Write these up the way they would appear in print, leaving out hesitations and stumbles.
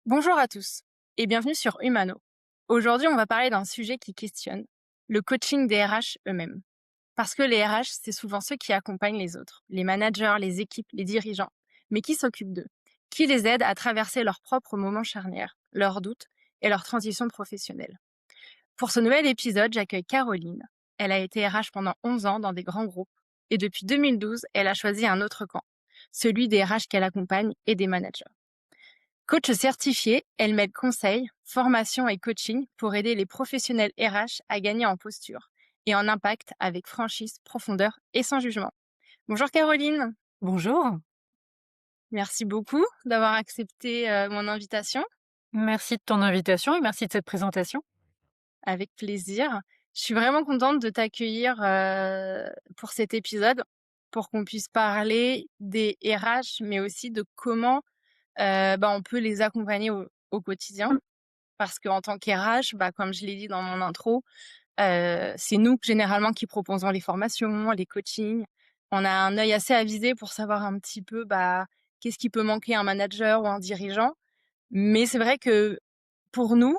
Bonjour à tous et bienvenue sur Humano. Aujourd'hui, on va parler d'un sujet qui questionne le coaching des RH eux-mêmes. Parce que les RH, c'est souvent ceux qui accompagnent les autres, les managers, les équipes, les dirigeants. Mais qui s'occupent d'eux? Qui les aident à traverser leurs propres moments charnières, leurs doutes et leur transition professionnelle? Pour ce nouvel épisode, j'accueille Caroline. Elle a été RH pendant 11 ans dans des grands groupes et depuis 2012, elle a choisi un autre camp, celui des RH qu'elle accompagne et des managers. Coach certifiée, elle mêle conseils, formation et coaching pour aider les professionnels RH à gagner en posture et en impact avec franchise, profondeur et sans jugement. Bonjour Caroline, Bonjour, merci beaucoup d'avoir accepté mon invitation. merci de ton invitation et merci de cette présentation. Avec plaisir. Je suis vraiment contente de t'accueillir pour cet épisode, pour qu'on puisse parler des RH, mais aussi de comment on peut les accompagner au quotidien. Parce qu'en tant qu'RH, comme je l'ai dit dans mon intro, c'est nous généralement qui proposons les formations, les coachings. On a un œil assez avisé pour savoir un petit peu, qu'est-ce qui peut manquer à un manager ou un dirigeant. Mais c'est vrai que pour nous,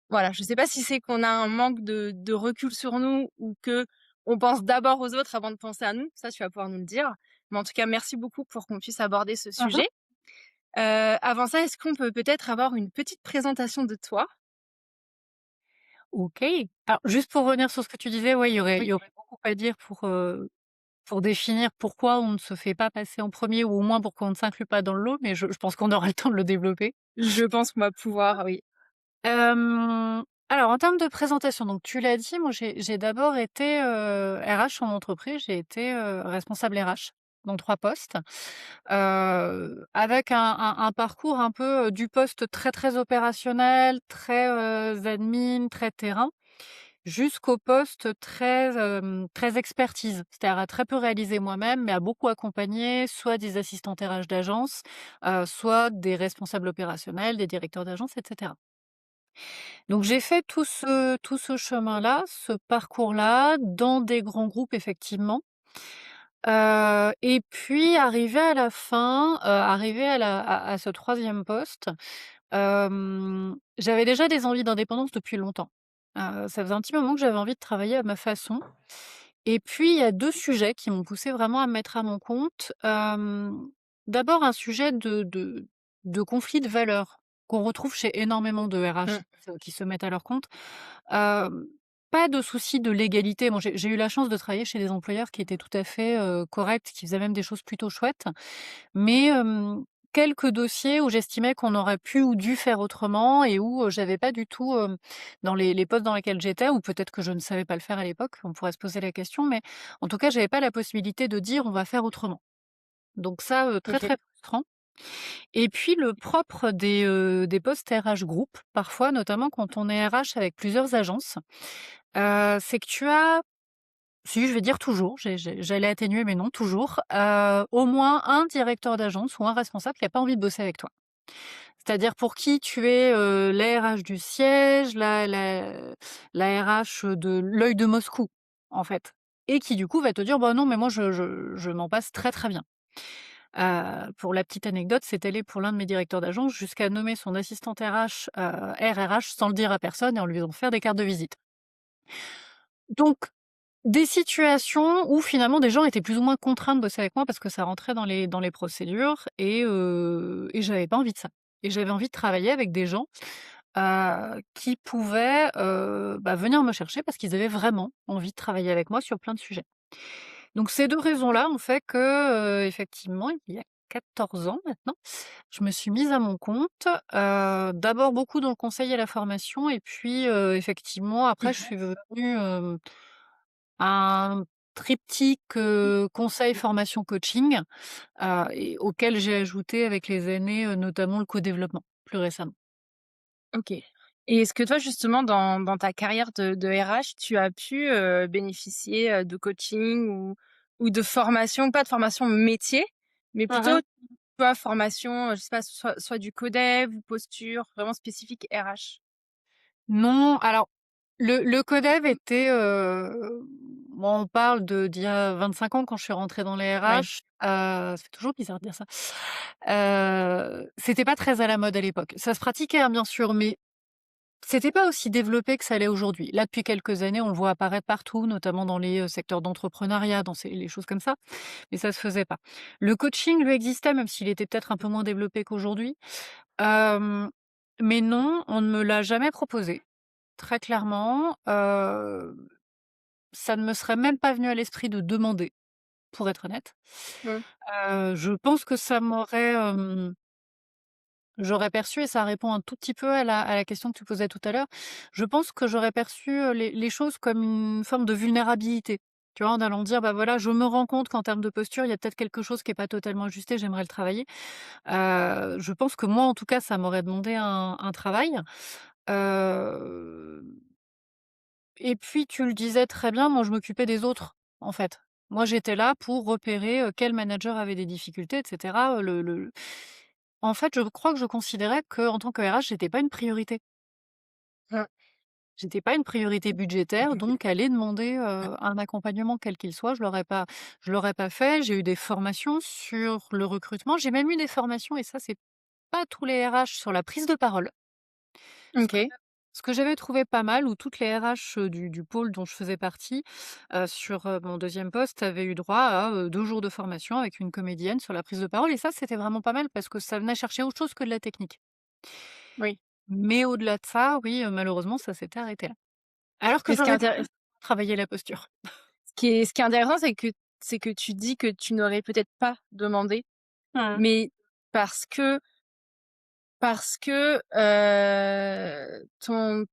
voilà, je sais pas si c'est qu'on a un manque de recul sur nous ou que on pense d'abord aux autres avant de penser à nous. Ça, tu vas pouvoir nous le dire. Mais en tout cas, merci beaucoup pour qu'on puisse aborder ce Mmh. sujet. Avant ça, est-ce qu'on peut peut-être avoir une petite présentation de toi? OK. Alors juste pour revenir sur ce que tu disais, ouais, il Oui. y aurait beaucoup à dire pour définir pourquoi on ne se fait pas passer en premier ou au moins pourquoi on ne s'inclut pas dans le lot, mais je pense qu'on aura le temps de le développer. Je pense qu'on va pouvoir, oui. Alors en termes de présentation, donc tu l'as dit, moi j'ai d'abord été, RH en entreprise, j'ai été, responsable RH dans 3 postes, avec un parcours un peu, du poste très, très opérationnel, très, admin, très terrain, jusqu'au poste très, très expertise. C'est-à-dire à très peu réaliser moi-même, mais à beaucoup accompagner soit des assistantes RH d'agence, soit des responsables opérationnels, des directeurs d'agence et cetera. Donc j'ai fait tout ce chemin-là, ce parcours-là, dans des grands groupes effectivement, et puis arrivé à la fin, arrivé à ce troisième poste, j'avais déjà des envies d'indépendance depuis longtemps. Ça faisait un petit moment que j'avais envie de travailler à ma façon et puis il y a 2 sujets qui m'ont poussée vraiment à me mettre à mon compte. D'abord un sujet de conflit de valeurs qu'on retrouve chez énormément de RH Mmh. qui se mettent à leur compte. Hem, Pas de souci de légalité. Moi, j'ai eu la chance de travailler chez des employeurs qui étaient tout à fait, corrects, qui faisaient même des choses plutôt chouettes. Mais, quelques dossiers où j'estimais qu'on aurait pu ou dû faire autrement et où, j'avais pas du tout, dans les postes dans lesquels j'étais ou peut-être que je ne savais pas le faire à l'époque, on pourrait se poser la question, mais en tout cas, j'avais pas la possibilité de dire: «On va faire autrement». Donc ça, très, OK. très frustrant. Et puis le propre des postes RH groupe, parfois, notamment quand on est RH avec plusieurs agences, c'est que tu as, si je vais dire toujours, j'allais atténuer mais non, toujours, au moins un directeur d'agence ou un responsable qui a pas envie de bosser avec toi. C'est-à-dire pour qui tu es, la RH du siège, la RH de l'œil de Moscou, en fait. Et qui du coup va te dire: «Bah non, mais moi je m'en passe très, très bien». Pour la petite anecdote, c'est allé pour l'un de mes directeurs d'agence jusqu'à nommer son assistante RH, RRH sans le dire à personne et en lui faisant faire des cartes de visite. Donc des situations où finalement des gens étaient plus ou moins contraints de bosser avec moi parce que ça rentrait dans les procédures et j'avais pas envie de ça. Et j'avais envie de travailler avec des gens, qui pouvaient, venir me chercher parce qu'ils avaient vraiment envie de travailler avec moi sur plein de sujets. Donc ces 2 raisons-là ont fait que, effectivement, il y a 14 ans maintenant, je me suis mise à mon compte, d'abord beaucoup dans le conseil et la formation et puis, effectivement après je Mmh. suis venue, un triptyque, conseil, formation, coaching, et auquel j'ai ajouté avec les années, notamment le co-développement, plus récemment. OK. Et est-ce que toi, justement, dans ta carrière de RH, tu as pu, bénéficier, de coaching ou de formation, pas de formation métier, mais Mmh plutôt, mh. tu vois, formation, je sais pas, soit du codev ou posture, vraiment spécifique RH? Non, alors le codev était, moi, on parle d'il y a 25 ans quand je suis rentrée dans les Oui. RH, ça fait toujours bizarre de dire ça. C'était pas très à la mode à l'époque. Ça se pratiquait, hein, bien sûr, mais c'était pas aussi développé que ça l'est aujourd'hui. Là, depuis quelques années, on le voit apparaître partout, notamment dans les, secteurs d'entrepreneuriat, dans ces les choses comme ça, mais ça se faisait pas. Le coaching, lui, existait, même s'il était peut-être un peu moins développé qu'aujourd'hui. Hem, mais non, on ne me l'a jamais proposé, très clairement. Ça ne me serait même pas venu à l'esprit de demander, pour être honnête. Mmh. Je pense que ça m'aurait, j'aurais perçu et ça répond un tout petit peu à la question que tu posais tout à l'heure. Je pense que j'aurais perçu, les choses comme une forme de vulnérabilité. Tu vois? En allant dire: «Bah, voilà, je me rends compte qu'en termes de posture, il y a peut-être quelque chose qui est pas totalement ajusté, j'aimerais le travailler». Je pense que moi, en tout cas, ça m'aurait demandé un travail. Heu et puis tu le disais très bien, moi je m'occupais des autres, en fait. Moi j'étais là pour repérer, quel manager avait des difficultés et cetera, en fait, je crois que je considérais qu'en tant que RH, j'étais pas une priorité. Mmh. J'étais pas une priorité budgétaire, donc aller demander, un accompagnement quel qu'il soit, je l'aurais pas fait. J'ai eu des formations sur le recrutement. J'ai même eu des formations et ça, c'est pas tous les RH, sur la prise de parole. Ce que OK. ce que j'avais trouvé pas mal, où toutes les RH, du pôle dont je faisais partie, sur, mon deuxième poste, avaient eu droit à, 2 jours de formation avec une comédienne sur la prise de parole et ça, c'était vraiment pas mal parce que ça venait chercher autre chose que de la technique. Oui. Mais au-delà de ça, oui, malheureusement, ça s'était arrêté là. Alors que Mais j'aurais pu travailler la posture. ce qui est intéressant, c'est que tu dis que tu n'aurais peut-être pas demandé, Mmh. mais parce que ton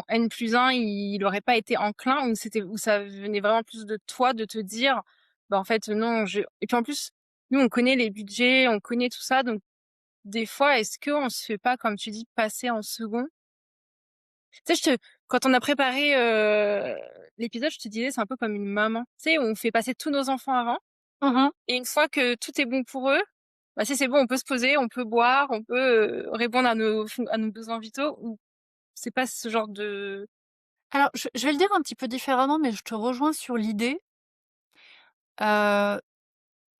N+1 il aurait pas été enclin ou ça venait vraiment plus de toi de te dire: «Bah, en fait, non, je» et puis en plus, nous, on connaît les budgets, on connaît tout ça, donc des fois, est-ce qu'on se fait pas, comme tu dis, passer en second? Tu sais, quand on a préparé, l'épisode, je te disais, c'est un peu comme une maman. Tu sais, on fait passer tous nos enfants avant Mmh mh. et une fois que tout est bon pour eux, bah, si c'est bon, on peut se poser, on peut boire, on peut, répondre à nos besoins vitaux ou c'est pas ce genre de Alors je vais le dire un petit peu différemment, mais je te rejoins sur l'idée. Heu,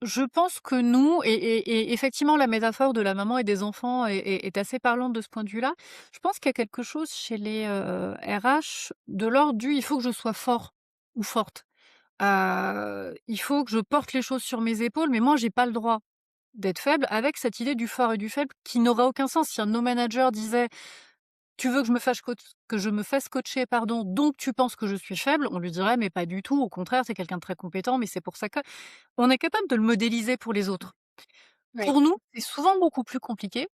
je pense que nous et effectivement la métaphore de la maman et des enfants est assez parlante de ce point de vue-là. Je pense qu'il y a quelque chose chez les, RH de l'ordre du: «Il faut que je sois fort ou forte». Il faut que je porte les choses sur mes épaules, mais moi j'ai pas le droit d'être faible, avec cette idée du fort et du faible qui n'aurait aucun sens. Si un de nos managers disait: «Tu veux que je me fasse coacher, pardon, donc tu penses que je suis faible», on lui dirait: «Mais pas du tout, au contraire, c'est quelqu'un de très compétent, mais c'est pour ça que». On est capable de le modéliser pour les autres. oui, Pour nous, c'est souvent beaucoup plus compliqué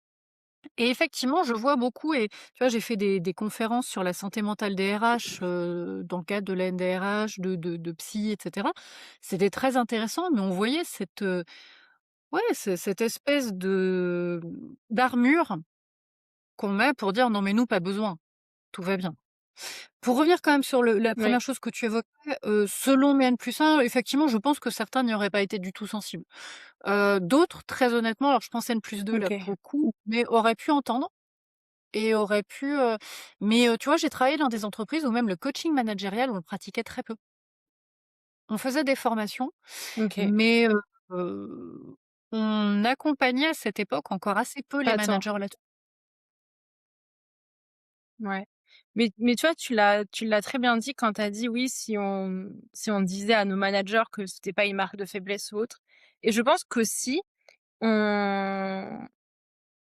et effectivement, je vois beaucoup et tu vois, j'ai fait des conférences sur la santé mentale des RH, dans le cadre de la NDRH, de psy et cetera. C'était très intéressant, mais on voyait ouais, cette espèce d'armure qu'on met pour dire: «Non mais nous, pas besoin, tout va bien». Pour revenir quand même sur la oui, première chose que tu évoquais, selon mes N+1, effectivement, je pense que certains n'y auraient pas été du tout sensibles. D'autres, très honnêtement, alors je pense N+2 là OK. pour le coup, mais auraient pu entendre et auraient pu, mais tu vois, j'ai travaillé dans des entreprises où même le coaching managérial, on le pratiquait très peu. On faisait des formations, OK. mais on accompagnait à cette époque encore assez peu les Attends, managers là-dessus. ouais. Mais tu vois, tu l'as très bien dit quand tu as dit: «Oui, si on disait à nos managers que c'était pas une marque de faiblesse ou autre» et je pense qu'aussi on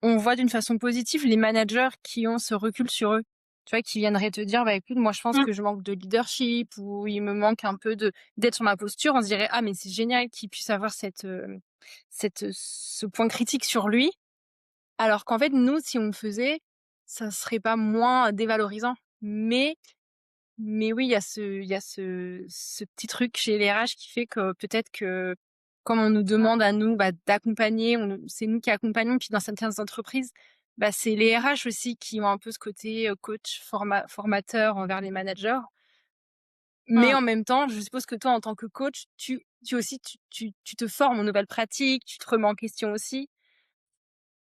on voit d'une façon positive les managers qui ont ce recul sur eux. Tu vois? Qui viendraient te dire: «Bah, écoute, moi, je pense Mmh. que je manque de leadership ou il me manque un peu de d'être sur ma posture». On se dirait: «Ah, mais c'est génial qu'il puisse avoir ce point critique sur lui». Alors qu'en fait, nous, si on le faisait, ça serait pas moins dévalorisant. Mais oui, il y a ce petit truc chez les RH qui fait que peut-être que comme on nous demande à nous, bah, d'accompagner, c'est nous qui accompagnons, puis dans certaines entreprises, bah, c'est les RH aussi qui ont un peu ce côté, coach, formateur envers les managers. Mais Mmh. en même temps, je suppose que toi, en tant que coach, tu aussi, tu te formes aux nouvelles pratiques, tu te remets en question aussi.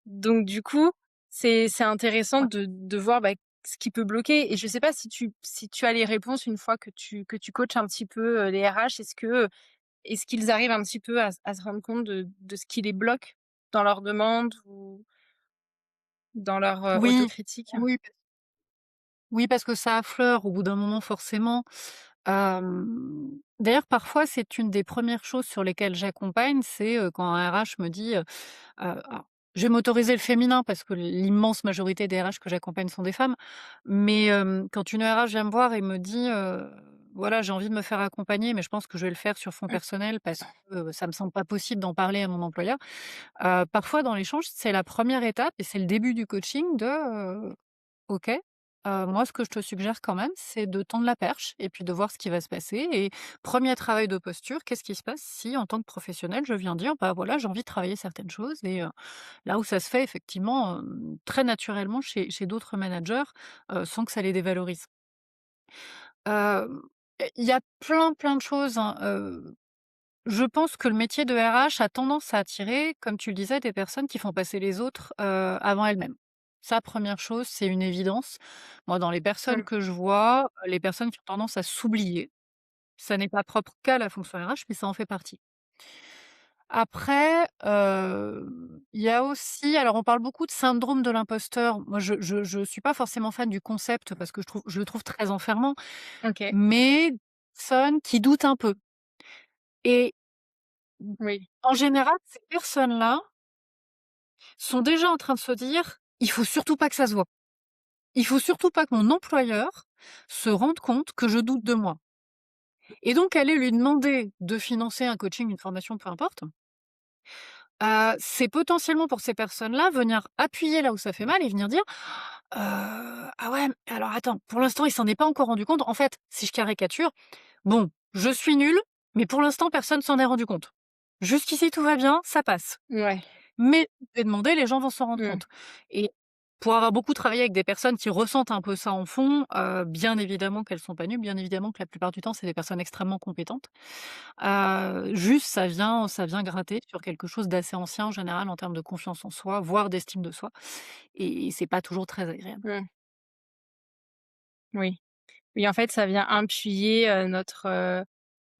Donc du coup, c'est intéressant Ouais. de voir, bah, ce qui peut bloquer et je sais pas si tu as les réponses une fois que tu coaches un petit peu, les RH. Est-ce qu'ils arrivent un petit peu à se rendre compte de ce qui les bloque dans leurs demandes ou dans leur, Oui, autocritique? oui, oui, parce que ça affleure au bout d'un moment forcément. D'ailleurs, parfois, c'est une des premières choses sur lesquelles j'accompagne, c'est, quand un RH me dit, alors, je vais m'autoriser le féminin parce que l'immense majorité des RH que j'accompagne sont des femmes. Mais, quand une RH vient me voir et me dit, voilà: «J'ai envie de me faire accompagner, mais je pense que je vais le faire sur fond Mmh, personnel parce que, ça me semble pas possible d'en parler à mon employeur». Parfois dans l'échange, c'est la première étape et c'est le début du coaching de, OK. Moi, ce que je te suggère quand même, c'est de tendre la perche et puis de voir ce qui va se passer et premier travail de posture, qu'est-ce qui se passe si, en tant que professionnel, je viens dire: «Bah, voilà, j'ai envie de travailler certaines choses» et là où ça se fait effectivement, très naturellement chez d'autres managers, sans que ça les dévalorise. Hem, il y a plein, plein de choses, hein, je pense que le métier de RH a tendance à attirer, comme tu le disais, des personnes qui font passer les autres, avant elles-mêmes. Ça, première chose, c'est une évidence. Moi, dans les personnes mmh, que je vois, les personnes qui ont tendance à s'oublier, ça n'est pas propre qu'à la fonction RH, mais ça en fait partie. Après, il y a aussi alors on parle beaucoup de syndrome de l'imposteur. Moi, je suis pas forcément fan du concept parce que je le trouve très enfermant, OK, mais personnes qui doutent un peu et oui, en général, ces personnes-là sont déjà en train de se dire: «Il faut surtout pas que ça se voit. Il faut surtout pas que mon employeur se rende compte que je doute de moi» et donc aller lui demander de financer un coaching, une formation, peu importe, c'est potentiellement pour ces personnes-là venir appuyer là où ça fait mal et venir dire: «Ah ouais, alors attends, pour l'instant, il s'en est pas encore rendu compte. En fait, si je caricature, bon, je suis nulle, mais pour l'instant, personne s'en est rendu compte. Jusqu'ici, tout va bien, ça passe». ouais, Mais je vais demander, les gens vont s'en rendre mmh, compte et pour avoir beaucoup travaillé avec des personnes qui ressentent un peu ça en fond, bien évidemment qu'elles sont pas nulles, bien évidemment que la plupart du temps, c'est des personnes extrêmement compétentes. Juste ça vient gratter sur quelque chose d'assez ancien en général en termes de confiance en soi, voire d'estime de soi et c'est pas toujours très agréable. mmh, oui. Oui, en fait, ça vient appuyer,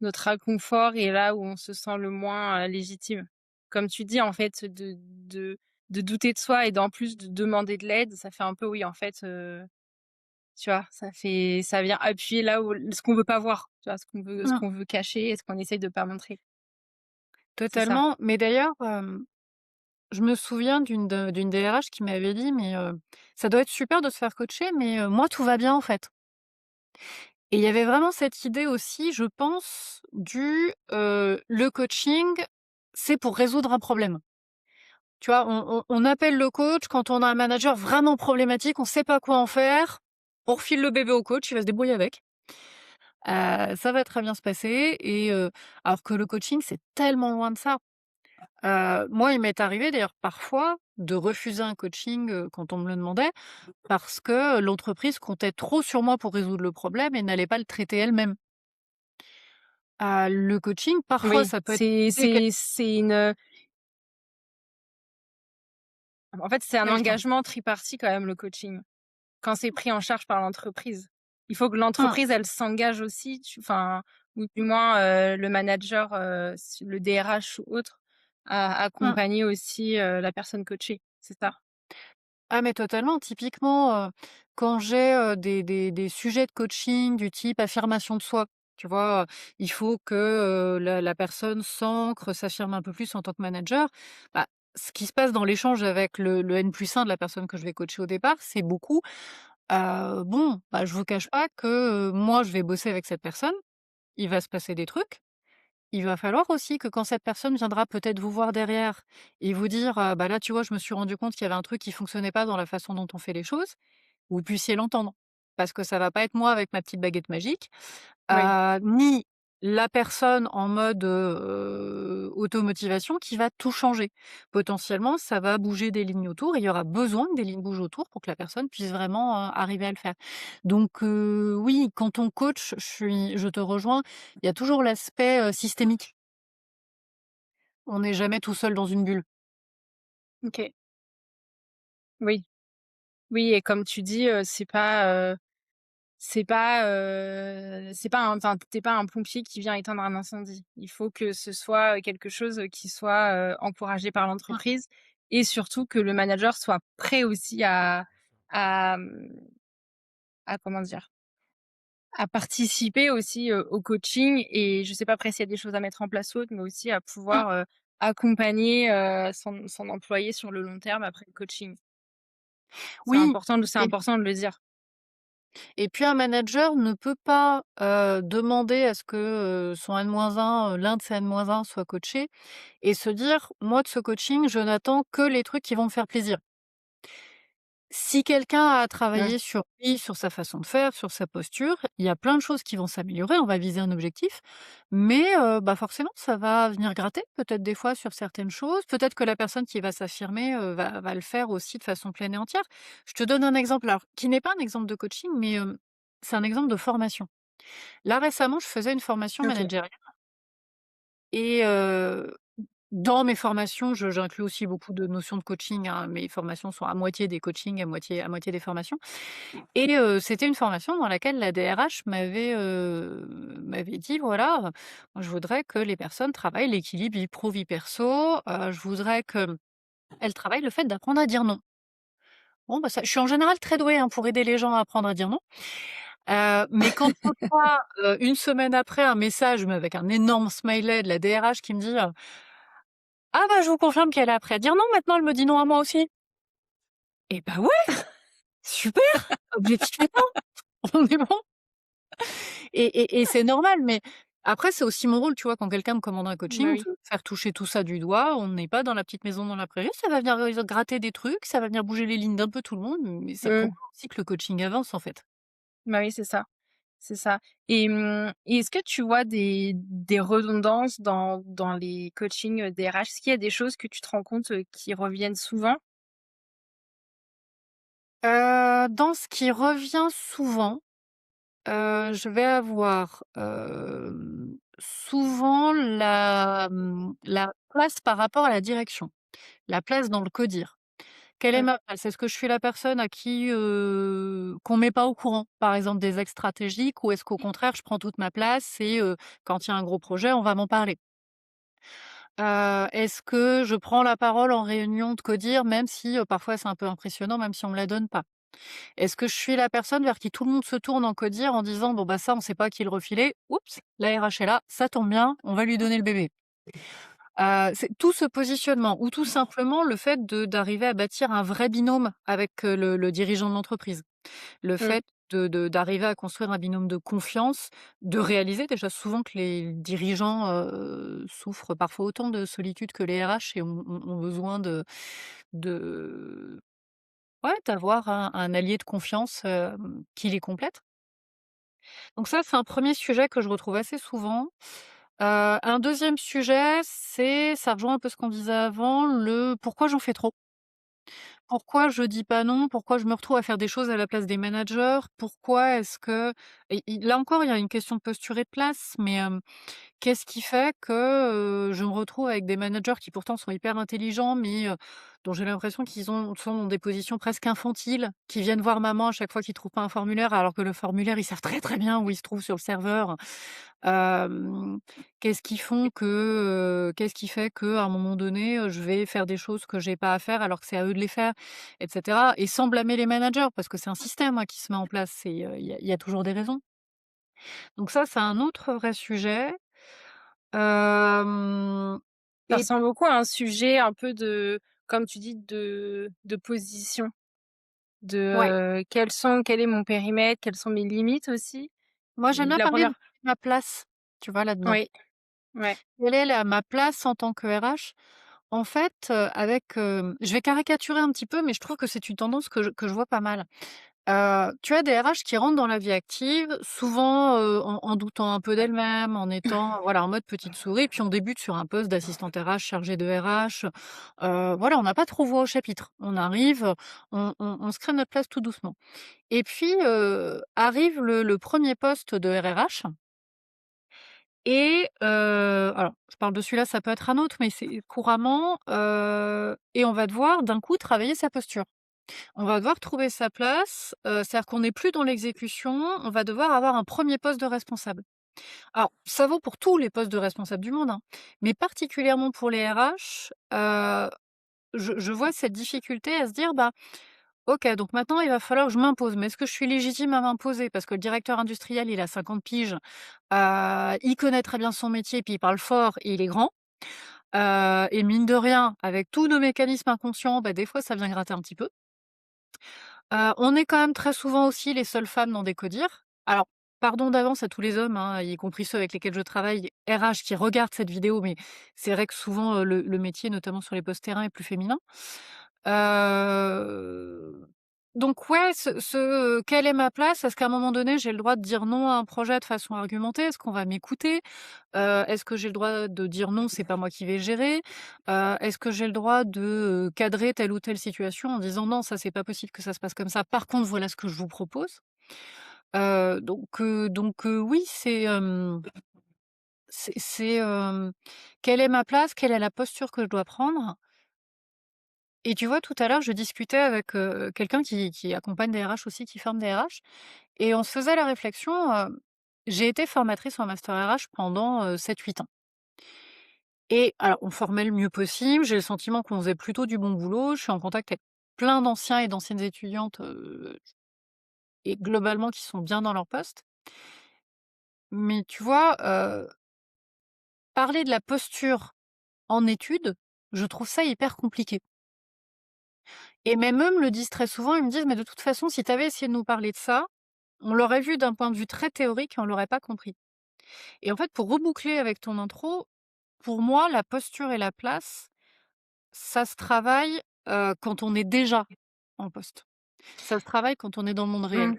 notre inconfort et là où on se sent le moins, légitime. Comme tu dis, en fait, de douter de soi et d'en plus de demander de l'aide, ça fait un peu oui, en fait, tu vois? Ça vient appuyer là où ce qu'on veut pas voir, tu vois? Ce Mmh, qu'on veut cacher et ce qu'on essaye de pas montrer. C'est ça. totalement, mais d'ailleurs, je me souviens d'une DRH qui m'avait dit: «Mais, ça doit être super de se faire coacher, mais, moi tout va bien en fait». Et il y avait vraiment cette idée aussi, je pense, le coaching, c'est pour résoudre un problème. Tu vois? On appelle le coach quand on a un manager vraiment problématique, on sait pas quoi en faire, on refile le bébé au coach, il va se débrouiller avec. Ça va très bien se passer et alors que le coaching, c'est tellement loin de ça. Moi, il m'est arrivé d'ailleurs parfois de refuser un coaching, quand on me le demandait, parce que l'entreprise comptait trop sur moi pour résoudre le problème et n'allait pas le traiter elle-même. Le coaching, parfois, Oui, ça peut être c'est aider quel c'est c'est une, en fait, c'est un ouais, je t'en engagement tripartite quand même le coaching. Quand c'est pris en charge par l'entreprise. Il faut que mmh, l'entreprise, elle s'engage aussi, enfin, ou du moins, le manager, le DRH ou autre, à mmh. accompagner aussi, la personne coachée, c'est ça? Ah mais totalement. Typiquement, quand j'ai, des sujets de coaching du type affirmation de soi, tu vois? Il faut que, la personne s'ancre, s'affirme un peu plus en tant que manager. Bah, ce qui se passe dans l'échange avec le N+1 de la personne que je vais coacher au départ, c'est beaucoup, bon, bah, je vous cache pas que, moi je vais bosser avec cette personne, il va se passer des trucs. Il va falloir aussi que quand cette personne viendra peut-être vous voir derrière et vous dire, «Bah, là, tu vois, je me suis rendu compte qu'il y avait un truc qui fonctionnait pas dans la façon dont on fait les choses», vous puissiez l'entendre. Parce que ça va pas être moi avec ma petite baguette magique, Oui, ni la personne en mode, automotivation qui va tout changer. Potentiellement, ça va bouger des lignes autour et il y aura besoin que des lignes bougent autour pour que la personne puisse vraiment, arriver à le faire. Donc oui, quand on coach, je te rejoins, il y a toujours l'aspect, systémique. On n'est jamais tout seul dans une bulle. OK, oui. Oui et comme tu dis, c'est pas un enfin, tu pas un pompier qui vient éteindre un incendie. Il faut que ce soit, quelque chose, qui soit, encouragé par Mmh. l'entreprise et surtout que le manager soit prêt aussi à, à comment dire? À participer aussi, au coaching et je sais pas après s'il y a des choses à mettre en place ou autre, mais aussi à Mmh. pouvoir, accompagner, son employé sur le long terme après le coaching. Oui C'est et important de le dire. et puis un manager ne peut pas, demander à ce que, son N-1, l'un de ses N-1 soit coaché et se dire: «Moi de ce coaching, je n'attends que les trucs qui vont me faire plaisir». Si quelqu'un a Ouais, travaillé sur lui, sur sa façon de faire, sur sa posture, il y a plein de choses qui vont s'améliorer, on va viser un objectif, mais bah, forcément ça va venir gratter peut-être des fois sur certaines choses. Peut-être que la personne qui va s'affirmer, va le faire aussi de façon pleine et entière. Je te donne un exemple, alors qui n'est pas un exemple de coaching, mais c'est un exemple de formation. Là récemment, je faisais une formation OK. managériale et dans mes formations, je j'inclus aussi beaucoup de notions de coaching, hein. Mes formations sont à moitié des coachings, à moitié des formations. Et c'était une formation dans laquelle la DRH m'avait dit: «Voilà, moi je voudrais que les personnes travaillent l'équilibre vie pro, vie perso, je voudrais qu'elles travaillent le fait d'apprendre à dire non». Bon, bah, ça je suis en général très douée, hein, pour aider les gens à apprendre à dire non, mais quand je reçois, 1 semaine après un message, mais avec un énorme smiley de la DRH qui me dit, «Ah bah, je vous confirme qu'elle a appris à dire non maintenant, elle me dit non à moi aussi». Et bah, ouais, super, objectif atteint, on est bon. Et c'est normal, mais après, c'est aussi mon rôle, tu vois? Quand quelqu'un me commande un Bah, coaching, oui. de faire toucher tout ça du doigt. On n'est pas dans la petite maison dans la prairie, ça va venir, gratter des trucs, ça va venir bouger les lignes d'un peu tout le monde, mais c'est pour Mmh. ça aussi que le coaching avance, en fait. Bah, oui, c'est ça et et est-ce que tu vois des redondances dans les coachings, DRH? Est-ce qu'il y a des choses que tu te rends compte, qui reviennent souvent? Dans ce qui revient souvent, je vais avoir, souvent la place par rapport à la direction, la place dans le codir. Quelle est Mmh. ma place? Est-ce que je suis la personne à qui, qu'on met pas au courant, par exemple des axes stratégiques ou est-ce qu'au contraire je prends toute ma place et quand il y a un gros projet, on va m'en parler? Est-ce que je prends la parole en réunion de codir même si, parfois c'est un peu impressionnant, même si on me la donne pas? Est-ce que je suis la personne vers qui tout le monde se tourne en codir en disant: «Bon bah ça on sait pas à qui le refiler, oups, la RH est là, ça tombe bien, on va lui donner le bébé». C'est tout ce positionnement ou tout simplement le fait d'arriver à bâtir un vrai binôme avec, le dirigeant de l'entreprise. Le Mmh. fait d'arriver à construire un binôme de confiance, de réaliser déjà souvent que les dirigeants, souffrent parfois autant de solitude que les RH et ont besoin de ouais, d'avoir un allié de confiance, qui les complète. Donc ça, c'est un premier sujet que je retrouve assez souvent. Un deuxième sujet, ça rejoint un peu ce qu'on disait avant, le pourquoi j'en fais trop? Pourquoi je dis pas non? Pourquoi je me retrouve à faire des choses à la place des managers? Pourquoi est-ce que et là encore, il y a une question de posture et de place, mais qu'est-ce qui fait que, je me retrouve avec des managers qui pourtant sont hyper intelligents, mais dont j'ai l'impression qu'ils sont dans des positions presque infantiles, qui viennent voir maman à chaque fois qu'ils trouvent pas un formulaire, alors que le formulaire, ils savent très, très bien où il se trouve sur le serveur. Hem, qu'est-ce qui fait qu'à un moment donné, je vais faire des choses que j'ai pas à faire alors que c'est à eux de les faire et cetera et sans blâmer les managers parce que c'est un système, hein, qui se met en place et il y a toujours des raisons. Donc ça, c'est un autre vrai sujet. Hem Ça et ressemble beaucoup à un sujet un peu comme tu dis, de position, ouais, quel est mon périmètre, quelles sont mes limites aussi. moi j'aime bien La parler de première ma place, tu vois, là-dedans. oui, ouais. Quelle est la ma place en tant que RH? En fait, je vais caricaturer un petit peu, mais je trouve que c'est une tendance que je vois pas mal. Tu as des RH qui rentrent dans la vie active, souvent, en doutant un peu d'elles-mêmes, en étant, voilà, en mode petite souris, puis on débute sur un poste d'assistante RH, chargée de RH. Voilà, on n'a pas trop voix au chapitre. On arrive, on se crée notre place tout doucement et puis, arrive le 1er poste de RRH et alors je parle de celui-là, ça peut être un autre, mais c'est couramment, et on va devoir d'un coup travailler sa posture. On va devoir trouver sa place, c'est-à-dire qu'on n'est plus dans l'exécution, on va devoir avoir un premier poste de responsable. Alors, ça vaut pour tous les postes de responsable du monde, hein, mais particulièrement pour les RH, je vois cette difficulté à se dire: «Bah, OK, donc maintenant il va falloir que je m'impose, mais est-ce que je suis légitime à m'imposer?» Parce que le directeur industriel, il a 50 piges, il connaît très bien son métier, puis il parle fort et il est grand, et mine de rien, avec tous nos mécanismes inconscients, bah, des fois ça vient gratter un petit peu. On est quand même très souvent aussi les seules femmes dans des CODIR. Alors, pardon d'avance à tous les hommes, hein, y compris ceux avec lesquels je travaille, RH, qui regardent cette vidéo, mais c'est vrai que souvent, le métier, notamment sur les postes terrain, est plus féminin. Heu, donc ouais, quelle est ma place? Est-ce qu'à un moment donné, j'ai le droit de dire non à un projet de façon argumentée? Est-ce qu'on va m'écouter? Est-ce que j'ai le droit de dire: «Non, c'est pas moi qui vais gérer»? Est-ce que j'ai le droit de, cadrer telle ou telle situation en disant: «Non, ça, c'est pas possible que ça se passe comme ça. Par contre, voilà ce que je vous propose». Oui, quelle est ma place? Quelle est la posture que je dois prendre? Et tu vois, tout à l'heure, je discutais avec, quelqu'un qui accompagne des RH aussi, qui forme des RH, et on se faisait la réflexion, j'ai été formatrice en master RH pendant, 7-8 ans. Et alors, on formait le mieux possible, j'ai le sentiment qu'on faisait plutôt du bon boulot. Je suis en contact avec plein d'anciens et d'anciennes étudiantes, et globalement qui sont bien dans leur poste. Mais tu vois, parler de la posture en études, je trouve ça hyper compliqué. Et même eux me le disent très souvent, ils me disent: «Mais de toute façon, si tu avais essayé de nous parler de ça, on l'aurait vu d'un point de vue très théorique et on l'aurait pas compris». Et en fait, pour reboucler avec ton intro, pour moi, la posture et la place, ça se travaille, quand on est déjà en poste. Ça se travaille quand on est dans le monde réel. Mmh.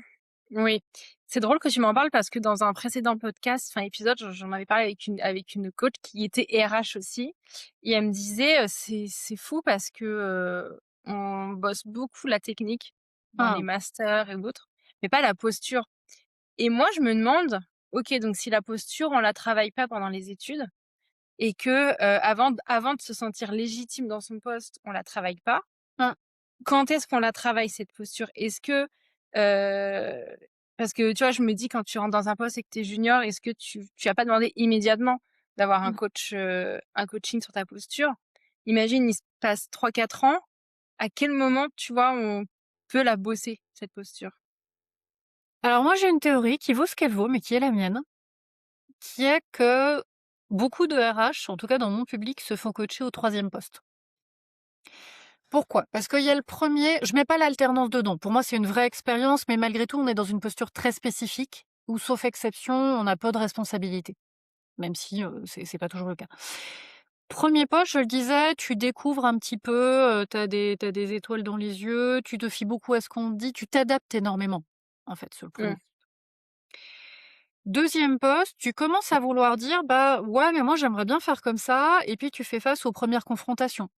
Oui. C'est drôle que tu m'en parles parce que dans un précédent podcast, enfin épisode, j'en avais parlé avec une coach qui était RH aussi et elle me disait, «C'est fou parce que, on bosse beaucoup la technique dans les Hein, masters et autres, mais pas la posture». Et moi, je me demande, OK, donc si la posture, on la travaille pas pendant les études et que, avant de se sentir légitime dans son poste, on la travaille pas, hein. quand est-ce qu'on la travaille cette posture? Est-ce que, heu parce que tu vois, je me dis quand tu rentres dans un poste et que tu es junior, est-ce que tu as pas demandé immédiatement d'avoir un Mmh. coach, un coaching sur ta posture? Imagine, il se passe 3-4 ans, à quel moment, tu vois, on peut la bosser cette posture? Alors moi, j'ai une théorie qui vaut ce qu'elle vaut, mais qui est la mienne, qui est que beaucoup de RH, en tout cas dans mon public, se font coacher au troisième poste. Pourquoi? Parce qu'il y a le premier. Je mets pas l'alternance dedans. Pour moi, c'est une vraie expérience, mais malgré tout, on est dans une posture très spécifique où, sauf exception, on a peu de responsabilités, même si, c'est pas toujours le cas. Premier poste, je le disais, tu découvres un petit peu, tu des étoiles dans les yeux, tu te fies beaucoup à ce qu'on te dit, tu t'adaptes énormément, en fait, sur le Mmh, premier. Deuxième poste, tu commences à vouloir dire: «Bah, ouais, mais moi j'aimerais bien faire comme ça», et puis tu fais face aux premières confrontations.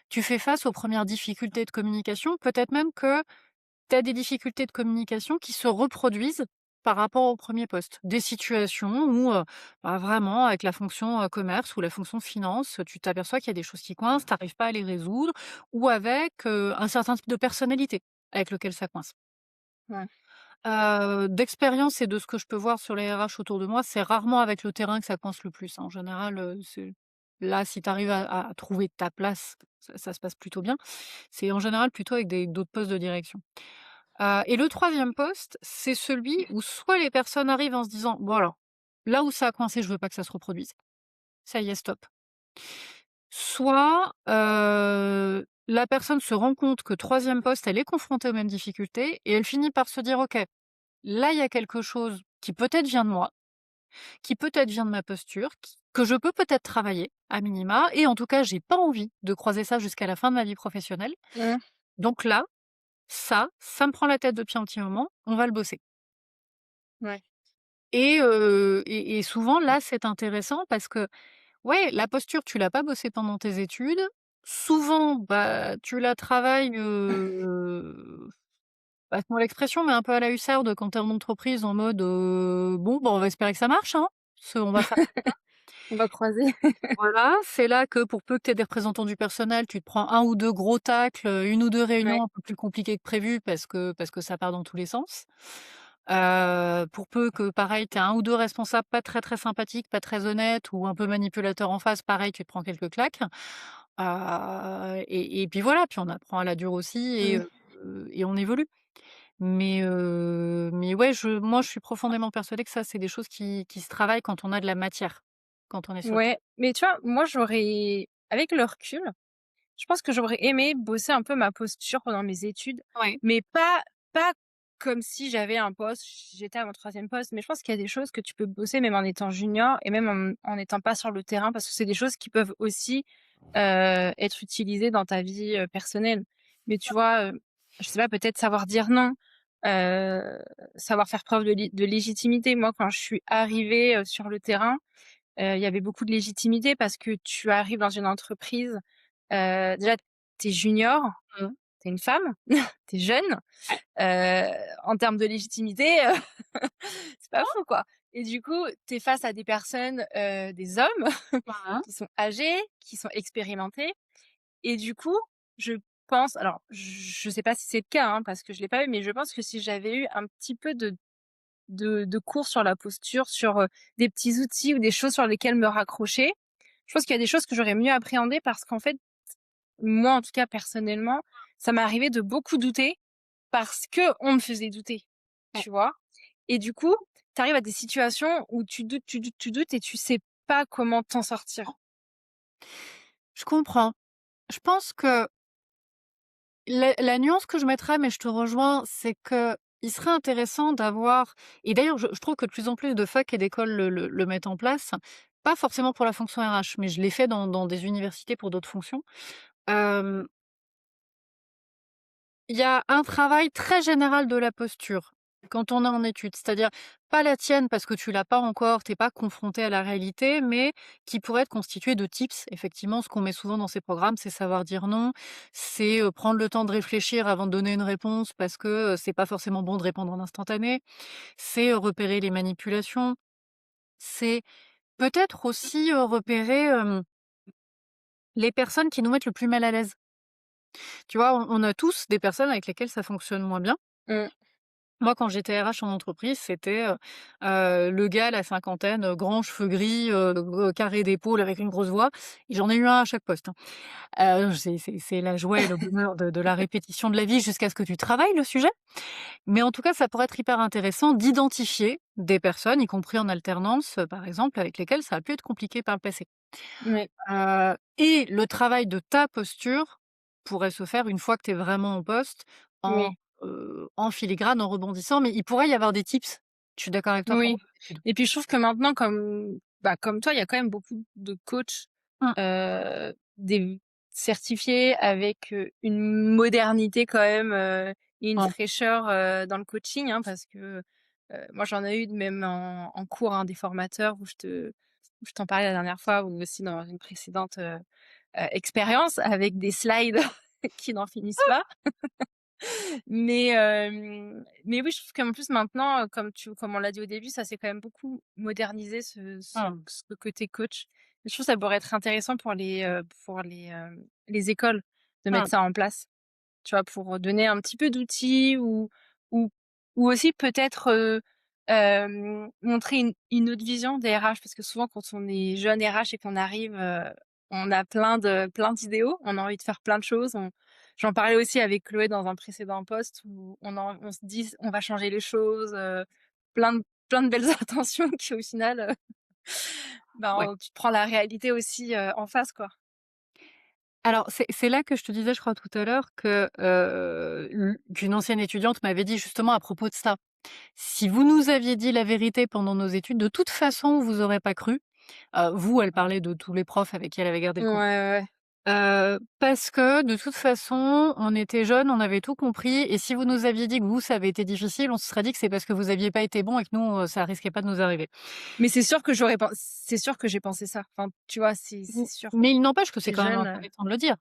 Tu fais face aux premières difficultés de communication, peut-être même que tu as des difficultés de communication qui se reproduisent par rapport au premier poste. Des situations où, bah, vraiment avec la fonction, commerce ou la fonction finance, tu t'aperçois qu'il y a des choses qui coincent, tu arrives pas à les résoudre, ou avec, un certain type de personnalité avec lequel ça coince. ouais, D'expérience et de ce que je peux voir sur les RH autour de moi, c'est rarement avec le terrain que ça coince le plus, hein. En général, c'est là, si tu arrives à trouver ta place, ça se passe plutôt bien. C'est en général plutôt avec des d'autres postes de direction. Et le troisième poste, c'est celui où soit les personnes arrivent en se disant: «Bon alors, là où ça a coincé, je veux pas que ça se reproduise. Ça y est, stop». Soit, la personne se rend compte que troisième poste, elle est confrontée aux mêmes difficultés et elle finit par se dire: «OK, là, il y a quelque chose qui peut-être vient de moi, qui peut-être vient de ma posture, que je peux peut-être travailler à minima, et en tout cas, j'ai pas envie de croiser ça jusqu'à la fin de ma vie professionnelle. mmh, Donc là, ça me prend la tête depuis un petit moment, on va le bosser». ouais. Et souvent là, c'est intéressant parce que, ouais, la posture, tu l'as pas bossée pendant tes études. Souvent, bah, tu la travailles, passe-moi l'expression, mais un peu à la hussarde quand tu es en entreprise en mode, «Bon, bah, on va espérer que ça marche, hein, on va faire». On va croiser. Voilà, c'est là que pour peu que tu aies des représentants du personnel, tu te prends un ou 2 gros tacles, 1 ou 2 Ouais. réunions un peu plus compliquées que prévu parce que ça part dans tous les sens. Pour peu que pareil, tu aies 1 ou 2 responsables pas très, très sympathiques, pas très honnêtes ou un peu manipulateurs en face, pareil, tu te prends quelques claques. Et puis voilà, puis on apprend à la dure aussi Mmh. et on évolue. Mais ouais, moi, je suis profondément persuadée que ça, c'est des choses qui se travaillent quand on a de la matière, quand on est sur le terrain. Ouais, mais tu vois, moi j'aurais avec le recul, je pense que j'aurais aimé bosser un peu ma posture pendant mes études, Ouais. mais pas comme si j'avais un poste, j'étais à mon troisième poste, mais je pense qu'il y a des choses que tu peux bosser même en étant junior et même en étant pas sur le terrain parce que c'est des choses qui peuvent aussi, être utilisées dans ta vie, personnelle. Mais tu vois, je sais pas, peut-être savoir dire non, heu, savoir faire preuve de légitimité. Moi, quand je suis arrivée, sur le terrain, il y avait beaucoup de légitimité parce que tu arrives dans une entreprise, déjà tu es junior, Mmh. tu es une femme, tu es jeune, Ouais. heu, en termes de légitimité, c'est pas fou, quoi et du coup, tu es face à des personnes, des hommes Mmh. qui sont âgés, qui sont expérimentés et du coup, je pense alors je sais pas si c'est le cas, hein, parce que je l'ai pas eu, mais je pense que si j'avais eu un petit peu de cours sur la posture, sur, des petits outils ou des choses sur lesquelles me raccrocher. Je pense qu'il y a des choses que j'aurais mieux appréhendées parce qu'en fait, moi, en tout cas, personnellement, ça m'est arrivé de beaucoup douter parce qu'on me faisait douter, Ouais. tu vois? Et du coup, tu arrives à des situations où tu doutes, tu doutes, tu doutes et tu sais pas comment t'en sortir. Je comprends. Je pense que la nuance que je mettrais, mais je te rejoins, c'est qu'il serait intéressant d'avoir et d'ailleurs je trouve que de plus en plus de facs et d'écoles le mettent en place, pas forcément pour la fonction RH, mais je l'ai fait dans des universités pour d'autres fonctions. Hem Il y a un travail très général de la posture, quand on est en études. C'est-à-dire, pas la tienne parce que tu l'as pas encore, tu es pas confronté à la réalité, mais qui pourrait être constitué de tips. Effectivement, ce qu'on met souvent dans ces programmes, c'est savoir dire non, c'est, prendre le temps de réfléchir avant de donner une réponse parce que, c'est pas forcément bon de répondre en instantané. C'est, repérer les manipulations. C'est peut-être aussi, repérer, les personnes qui nous mettent le plus mal à l'aise. Tu vois, on a tous des personnes avec lesquelles ça fonctionne moins bien. Mmh. Moi, quand j'étais RH en entreprise, c'était, le gars à la cinquantaine, grands cheveux gris, carré d'épaules avec une grosse voix et j'en ai eu un à chaque poste, hein. C'est la joie et le bonheur de la répétition de la vie jusqu'à ce que tu travailles le sujet. Mais en tout cas, ça pourrait être hyper intéressant d'identifier des personnes, y compris en alternance, par exemple, avec lesquelles ça a pu être compliqué par le passé. Ouais, Et le travail de ta posture pourrait se faire une fois que tu es vraiment en poste, en, oui. en filigrane, en rebondissant, mais il pourrait y avoir des tips. Je suis d'accord avec toi pour Oui l'habitude. et puis je trouve que maintenant comme toi, il y a quand même beaucoup de coachs, Mmh, des certifiés avec, une modernité quand même, et une ouais. fraîcheur, dans le coaching, hein, parce que, moi j'en ai eu même en cours, hein, des formateurs où je t'en parlais la dernière fois ou aussi dans une précédente, expérience avec des slides qui n'en finissent pas. Mais oui, je trouve qu'en plus maintenant, comme on l'a dit au début, ça s'est quand même beaucoup modernisé Mmh, ce côté coach. Je trouve que ça pourrait être intéressant pour les écoles de mmh, mettre ça en place. Tu vois? Pour donner un petit peu d'outils ou ou aussi peut-être, montrer une autre vision des RH parce que souvent quand on est jeune RH et qu'on arrive, on a plein d'idéaux, on a envie de faire plein de choses. J'en parlais aussi avec Chloé dans un précédent poste où on se dit: «On va changer les choses», plein de belles intentions qui au final, ouais. tu te prends la réalité aussi, en face, quoi. Alors c'est là que je te disais, je crois tout à l'heure que, qu'une ancienne étudiante m'avait dit justement à propos de ça: «Si vous nous aviez dit la vérité pendant nos études, de toute façon, on vous aurait pas cru». Vous, elle parlait de tous les profs avec qui elle avait gardé Ouais, le contact. ouais, ouais. Parce que de toute façon, on était jeunes, on avait tout compris et si vous nous aviez dit que vous, ça avait été difficile, on se serait dit que c'est parce que vous aviez pas été bons et que nous, ça risquait pas de nous arriver. Mais c'est sûr que j'ai pensé ça. Enfin, tu vois, c'est sûr. Mais il n'empêche que c'est Tu quand même jeune, intéressant de le dire.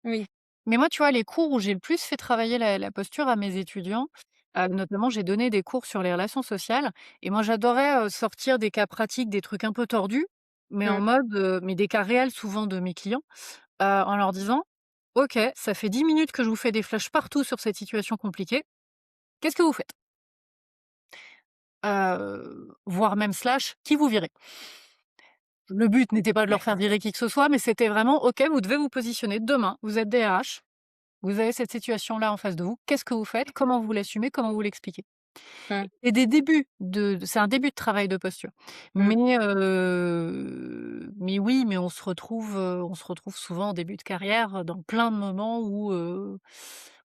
oui. Mais moi, tu vois, les cours où j'ai le plus fait travailler la posture à mes étudiants, notamment j'ai donné des cours sur les relations sociales et moi j'adorais, sortir des cas pratiques, des trucs un peu tordus mais en Mmh. mode, mais des cas réels souvent de mes clients, en leur disant: «OK, ça fait 10 minutes que je vous fais des flashs partout sur cette situation compliquée. Qu'est-ce que vous faites?» Voire même slash: «Qui vous virez?» Le but n'était pas de leur faire virer qui que ce soit, mais c'était vraiment: «OK, vous devez vous positionner. Demain, vous êtes des RH, vous avez cette situation-là en face de vous. Qu'est-ce que vous faites? Comment vous l'assumez? Comment vous l'expliquez?» Mmh. Et des débuts c'est un début de travail de posture. Mmh. Mais oui, mais on se retrouve souvent en début de carrière, dans plein de moments où,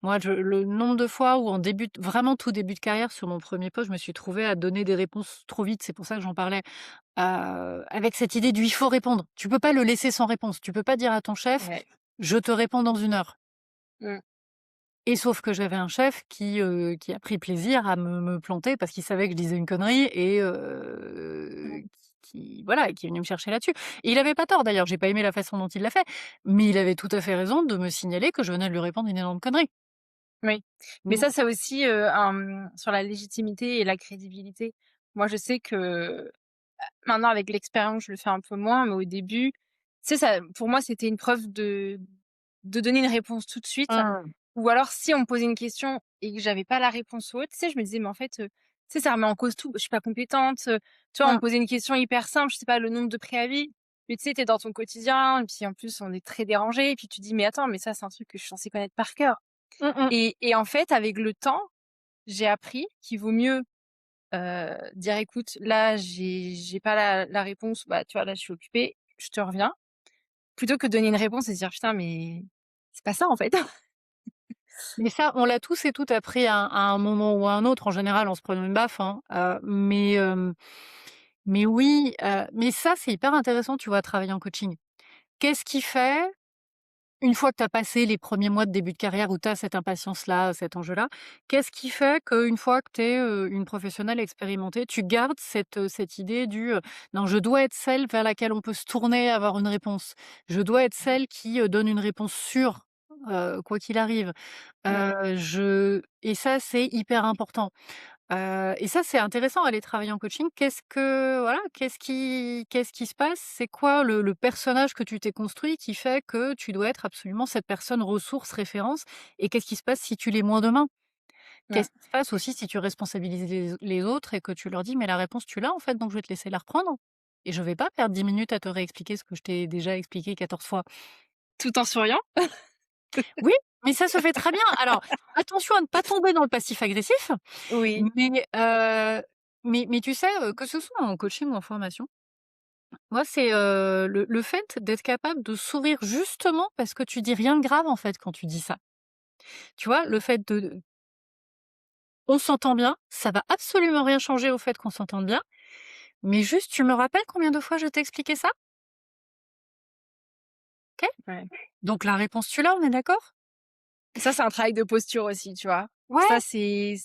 moi je le nombre de fois où en début de vraiment tout début de carrière sur mon premier poste, je me suis trouvée à donner des réponses trop vite, c'est pour ça que j'en parlais, avec cette idée du «il faut répondre». Tu peux pas le laisser sans réponse. Tu peux pas dire à ton chef: Ouais. «Je te réponds dans 1 heure». Mmh. Et sauf que j'avais un chef qui a pris plaisir à me planter parce qu'il savait que je disais une connerie et Mmh. qui voilà, qui est venu me chercher là-dessus. Et il avait pas tort d'ailleurs, j'ai pas aimé la façon dont il l'a fait, mais il avait tout à fait raison de me signaler que je venais de lui répondre une énorme connerie. Oui. Mais Mmh. ça, c'est aussi, sur la légitimité et la crédibilité. Moi, je sais que maintenant avec l'expérience, je le fais un peu moins, mais au début, tu sais, ça pour moi, c'était une preuve de donner une réponse tout de suite. Mmh. Ou alors si on me posait une question et que j'avais pas la réponse ou autre, tu sais, je me disais: «Mais en fait, tu sais, ça remet en cause tout. Je suis pas compétente», tu vois, on me Mmh. posait une question hyper simple, je sais pas, le nombre de préavis, mais tu sais, tu es dans ton quotidien et puis en plus, on est très dérangé et puis tu dis: «Mais attends, mais ça, c'est un truc que je suis censée connaître par cœur». Mmh mh. Et en fait, avec le temps, j'ai appris qu'il vaut mieux, dire: «Écoute, là, j'ai pas la réponse, bah, tu vois, là, je suis occupée, je te reviens», plutôt que de donner une réponse et se dire: «Putain, mais c'est pas ça, en fait». Mais ça, on l'a tous et toutes appris à un moment ou à un autre. En général, en se prenant une baffe, hein, mais oui, mais ça, c'est hyper intéressant, tu vois, à travailler en coaching. Qu'est-ce qui fait une fois que tu as passé les premiers mois de début de carrière où tu as cette impatience-là, cet enjeu-là, qu'est-ce qui fait qu'une fois que tu es, une professionnelle expérimentée, tu gardes cette idée «Non, je dois être celle vers laquelle on peut se tourner, avoir une réponse. Je dois être celle qui, donne une réponse sûre, quoi qu'il arrive». Mmh. Et ça, c'est hyper important. Et ça, c'est intéressant, aller travailler en coaching. Qu'est-ce qui se passe? C'est quoi le personnage que tu t'es construit qui fait que tu dois être absolument cette personne ressource, référence? Et qu'est-ce qui se passe si tu l'es moins demain? Mmh. Qu'est-ce qui se passe aussi si tu responsabilises les autres et que tu leur dis: «Mais la réponse, tu l'as en fait, donc je vais te laisser la reprendre et je vais pas perdre 10 minutes à te réexpliquer ce que je t'ai déjà expliqué 14 fois». Tout en souriant? Oui, mais ça se fait très bien. Alors, attention à ne pas tomber dans le passif agressif, Oui. mais mais tu sais, que ce soit en coaching ou en formation, moi, c'est, le fait d'être capable de sourire justement parce que tu dis rien de grave, en fait, quand tu dis ça. Tu vois? Le fait de on s'entend bien, ça va absolument rien changer au fait qu'on s'entende bien, mais juste tu me rappelles combien de fois je t'ai expliqué ça? OK? Ouais. Donc la réponse tu l'as, on est d'accord? Ça, c'est un travail de posture aussi, tu vois? Ça, Ouais, c'est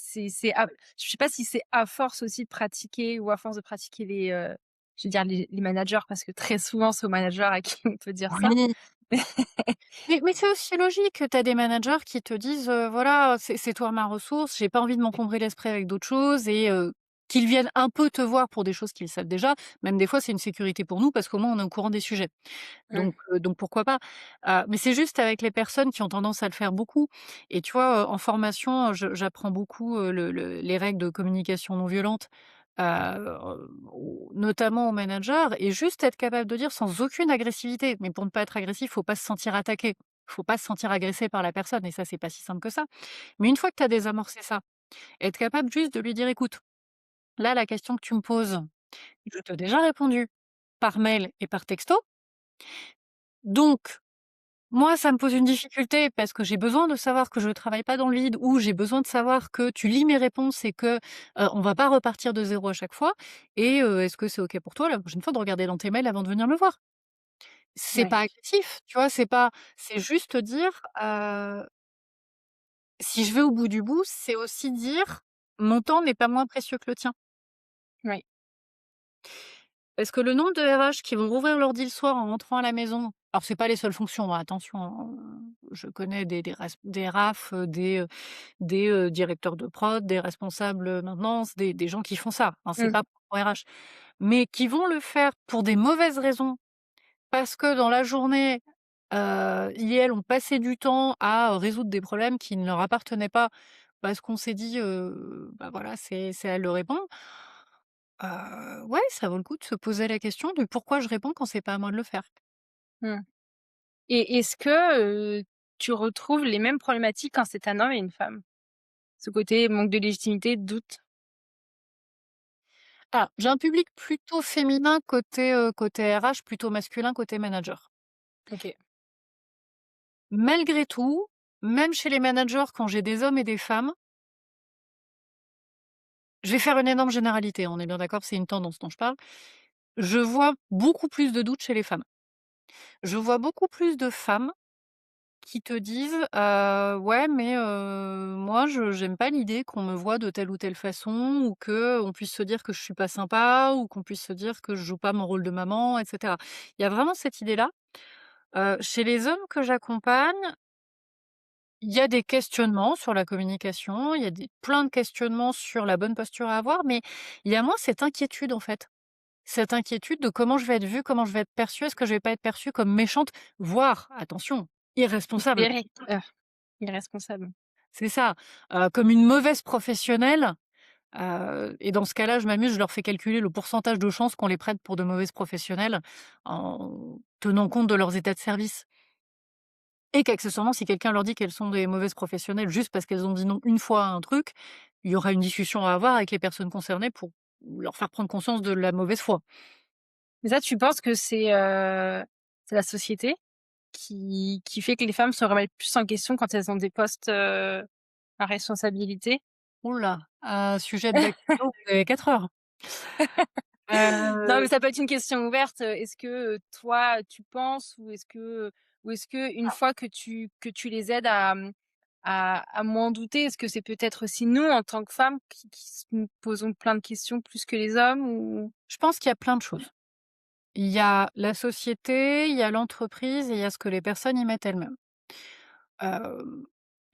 à je sais pas si c'est à force aussi de pratiquer ou à force de pratiquer je veux dire les managers parce que très souvent c'est aux managers à qui on peut dire ça. oui. Mais c'est aussi logique, tu as des managers qui te disent, «Voilà, c'est toi ma ressource, j'ai pas envie de m'encombrer l'esprit avec d'autres choses» et qu'ils viennent un peu te voir pour des choses qu'ils savent déjà. Même des fois, c'est une sécurité pour nous parce qu'au moins on est au courant des sujets. Mmh. Donc pourquoi pas? Mais c'est juste avec les personnes qui ont tendance à le faire beaucoup et tu vois, en formation, j'apprends beaucoup, les règles de communication non violente, notamment aux managers et juste être capable de dire sans aucune agressivité, mais pour ne pas être agressif, faut pas se sentir attaqué, faut pas se sentir agressé par la personne et ça, c'est pas si simple que ça. Mais une fois que tu as désamorcé ça, être capable juste de lui dire: «Écoute, là, la question que tu me poses, je t'ai déjà répondu par mail et par texto, donc moi, ça me pose une difficulté parce que j'ai besoin de savoir que je travaille pas dans le vide ou j'ai besoin de savoir que tu lis mes réponses et que, on va pas repartir de zéro à chaque fois et est-ce que c'est OK pour toi la prochaine fois de regarder dans tes mails avant de venir me voir?» C'est Ouais, pas agressif, tu vois? C'est juste dire, si je vais au bout du bout, c'est aussi dire: «Mon temps n'est pas moins précieux que le tien». ouais. Parce que le nombre de RH qui vont rouvrir l'ordi le soir en rentrant à la maison, alors c'est pas les seules fonctions, hein, attention, hein, je connais des RAF, des directeurs de prod, des responsables, maintenance, des gens qui font ça, hein, c'est Mmh. pas propre aux RH. mais qui vont le faire pour des mauvaises raisons. Parce que dans la journée, ils et elles ont passé du temps à, résoudre des problèmes qui ne leur appartenaient pas, parce qu'on s'est dit, bah, voilà, c'est à elle de répondre. Ouais, ça vaut le coup de se poser la question de: «Pourquoi je réponds quand c'est pas à moi de le faire?» Mmh. Et est-ce que, tu retrouves les mêmes problématiques quand c'est un homme et une femme? Ce côté manque de légitimité, doute? Ah, j'ai un public plutôt féminin côté RH, plutôt masculin côté manager. OK. Malgré tout, même chez les managers, quand j'ai des hommes et des femmes, je vais faire une énorme généralité, on est bien d'accord, c'est une tendance dont je parle. Je vois beaucoup plus de doutes chez les femmes. Je vois beaucoup plus de femmes qui te disent, «Ouais, mais moi je j'aime pas l'idée qu'on me voit de telle ou telle façon ou qu'on puisse se dire que je suis pas sympa ou qu'on puisse se dire que je joue pas mon rôle de maman» et cetera. Il y a vraiment cette idée-là. Chez les hommes que j'accompagne, il y a des questionnements sur la communication, il y a plein de questionnements sur la bonne posture à avoir, mais il y a moins cette inquiétude, en fait. Cette inquiétude de comment je vais être vue, comment je vais être perçue, est-ce que je vais pas être perçue comme méchante, voire, attention, irresponsable. Considéré, irresponsable. C'est ça, comme une mauvaise professionnelle, et dans ce cas-là, je m'amuse, je leur fais calculer le pourcentage de chances qu'on les prenne pour de mauvaises professionnelles, en tenant compte de leurs états de service. Et qu'accessoirement, si quelqu'un leur dit qu'elles sont des mauvaises professionnelles juste parce qu'elles ont dit non une fois à un truc, il y aura une discussion à avoir avec les personnes concernées pour leur faire prendre conscience de la mauvaise foi. Mais ça, tu penses que c'est la société qui fait que les femmes se remettent plus en question quand elles ont des postes, à responsabilité? Ouh là, un sujet de d'actu, vous avez 4 heures. Non, Heu, mais ça peut être une question ouverte, est-ce que, toi, tu penses ou est-ce qu'une fois que tu les aides à, à moins douter, est-ce que c'est peut-être aussi nous, en tant que femmes, qui nous posons plein de questions plus que les hommes ou? je pense qu'il y a plein de choses. Il y a la société, il y a l'entreprise et il y a ce que les personnes y mettent elles-mêmes. Hem,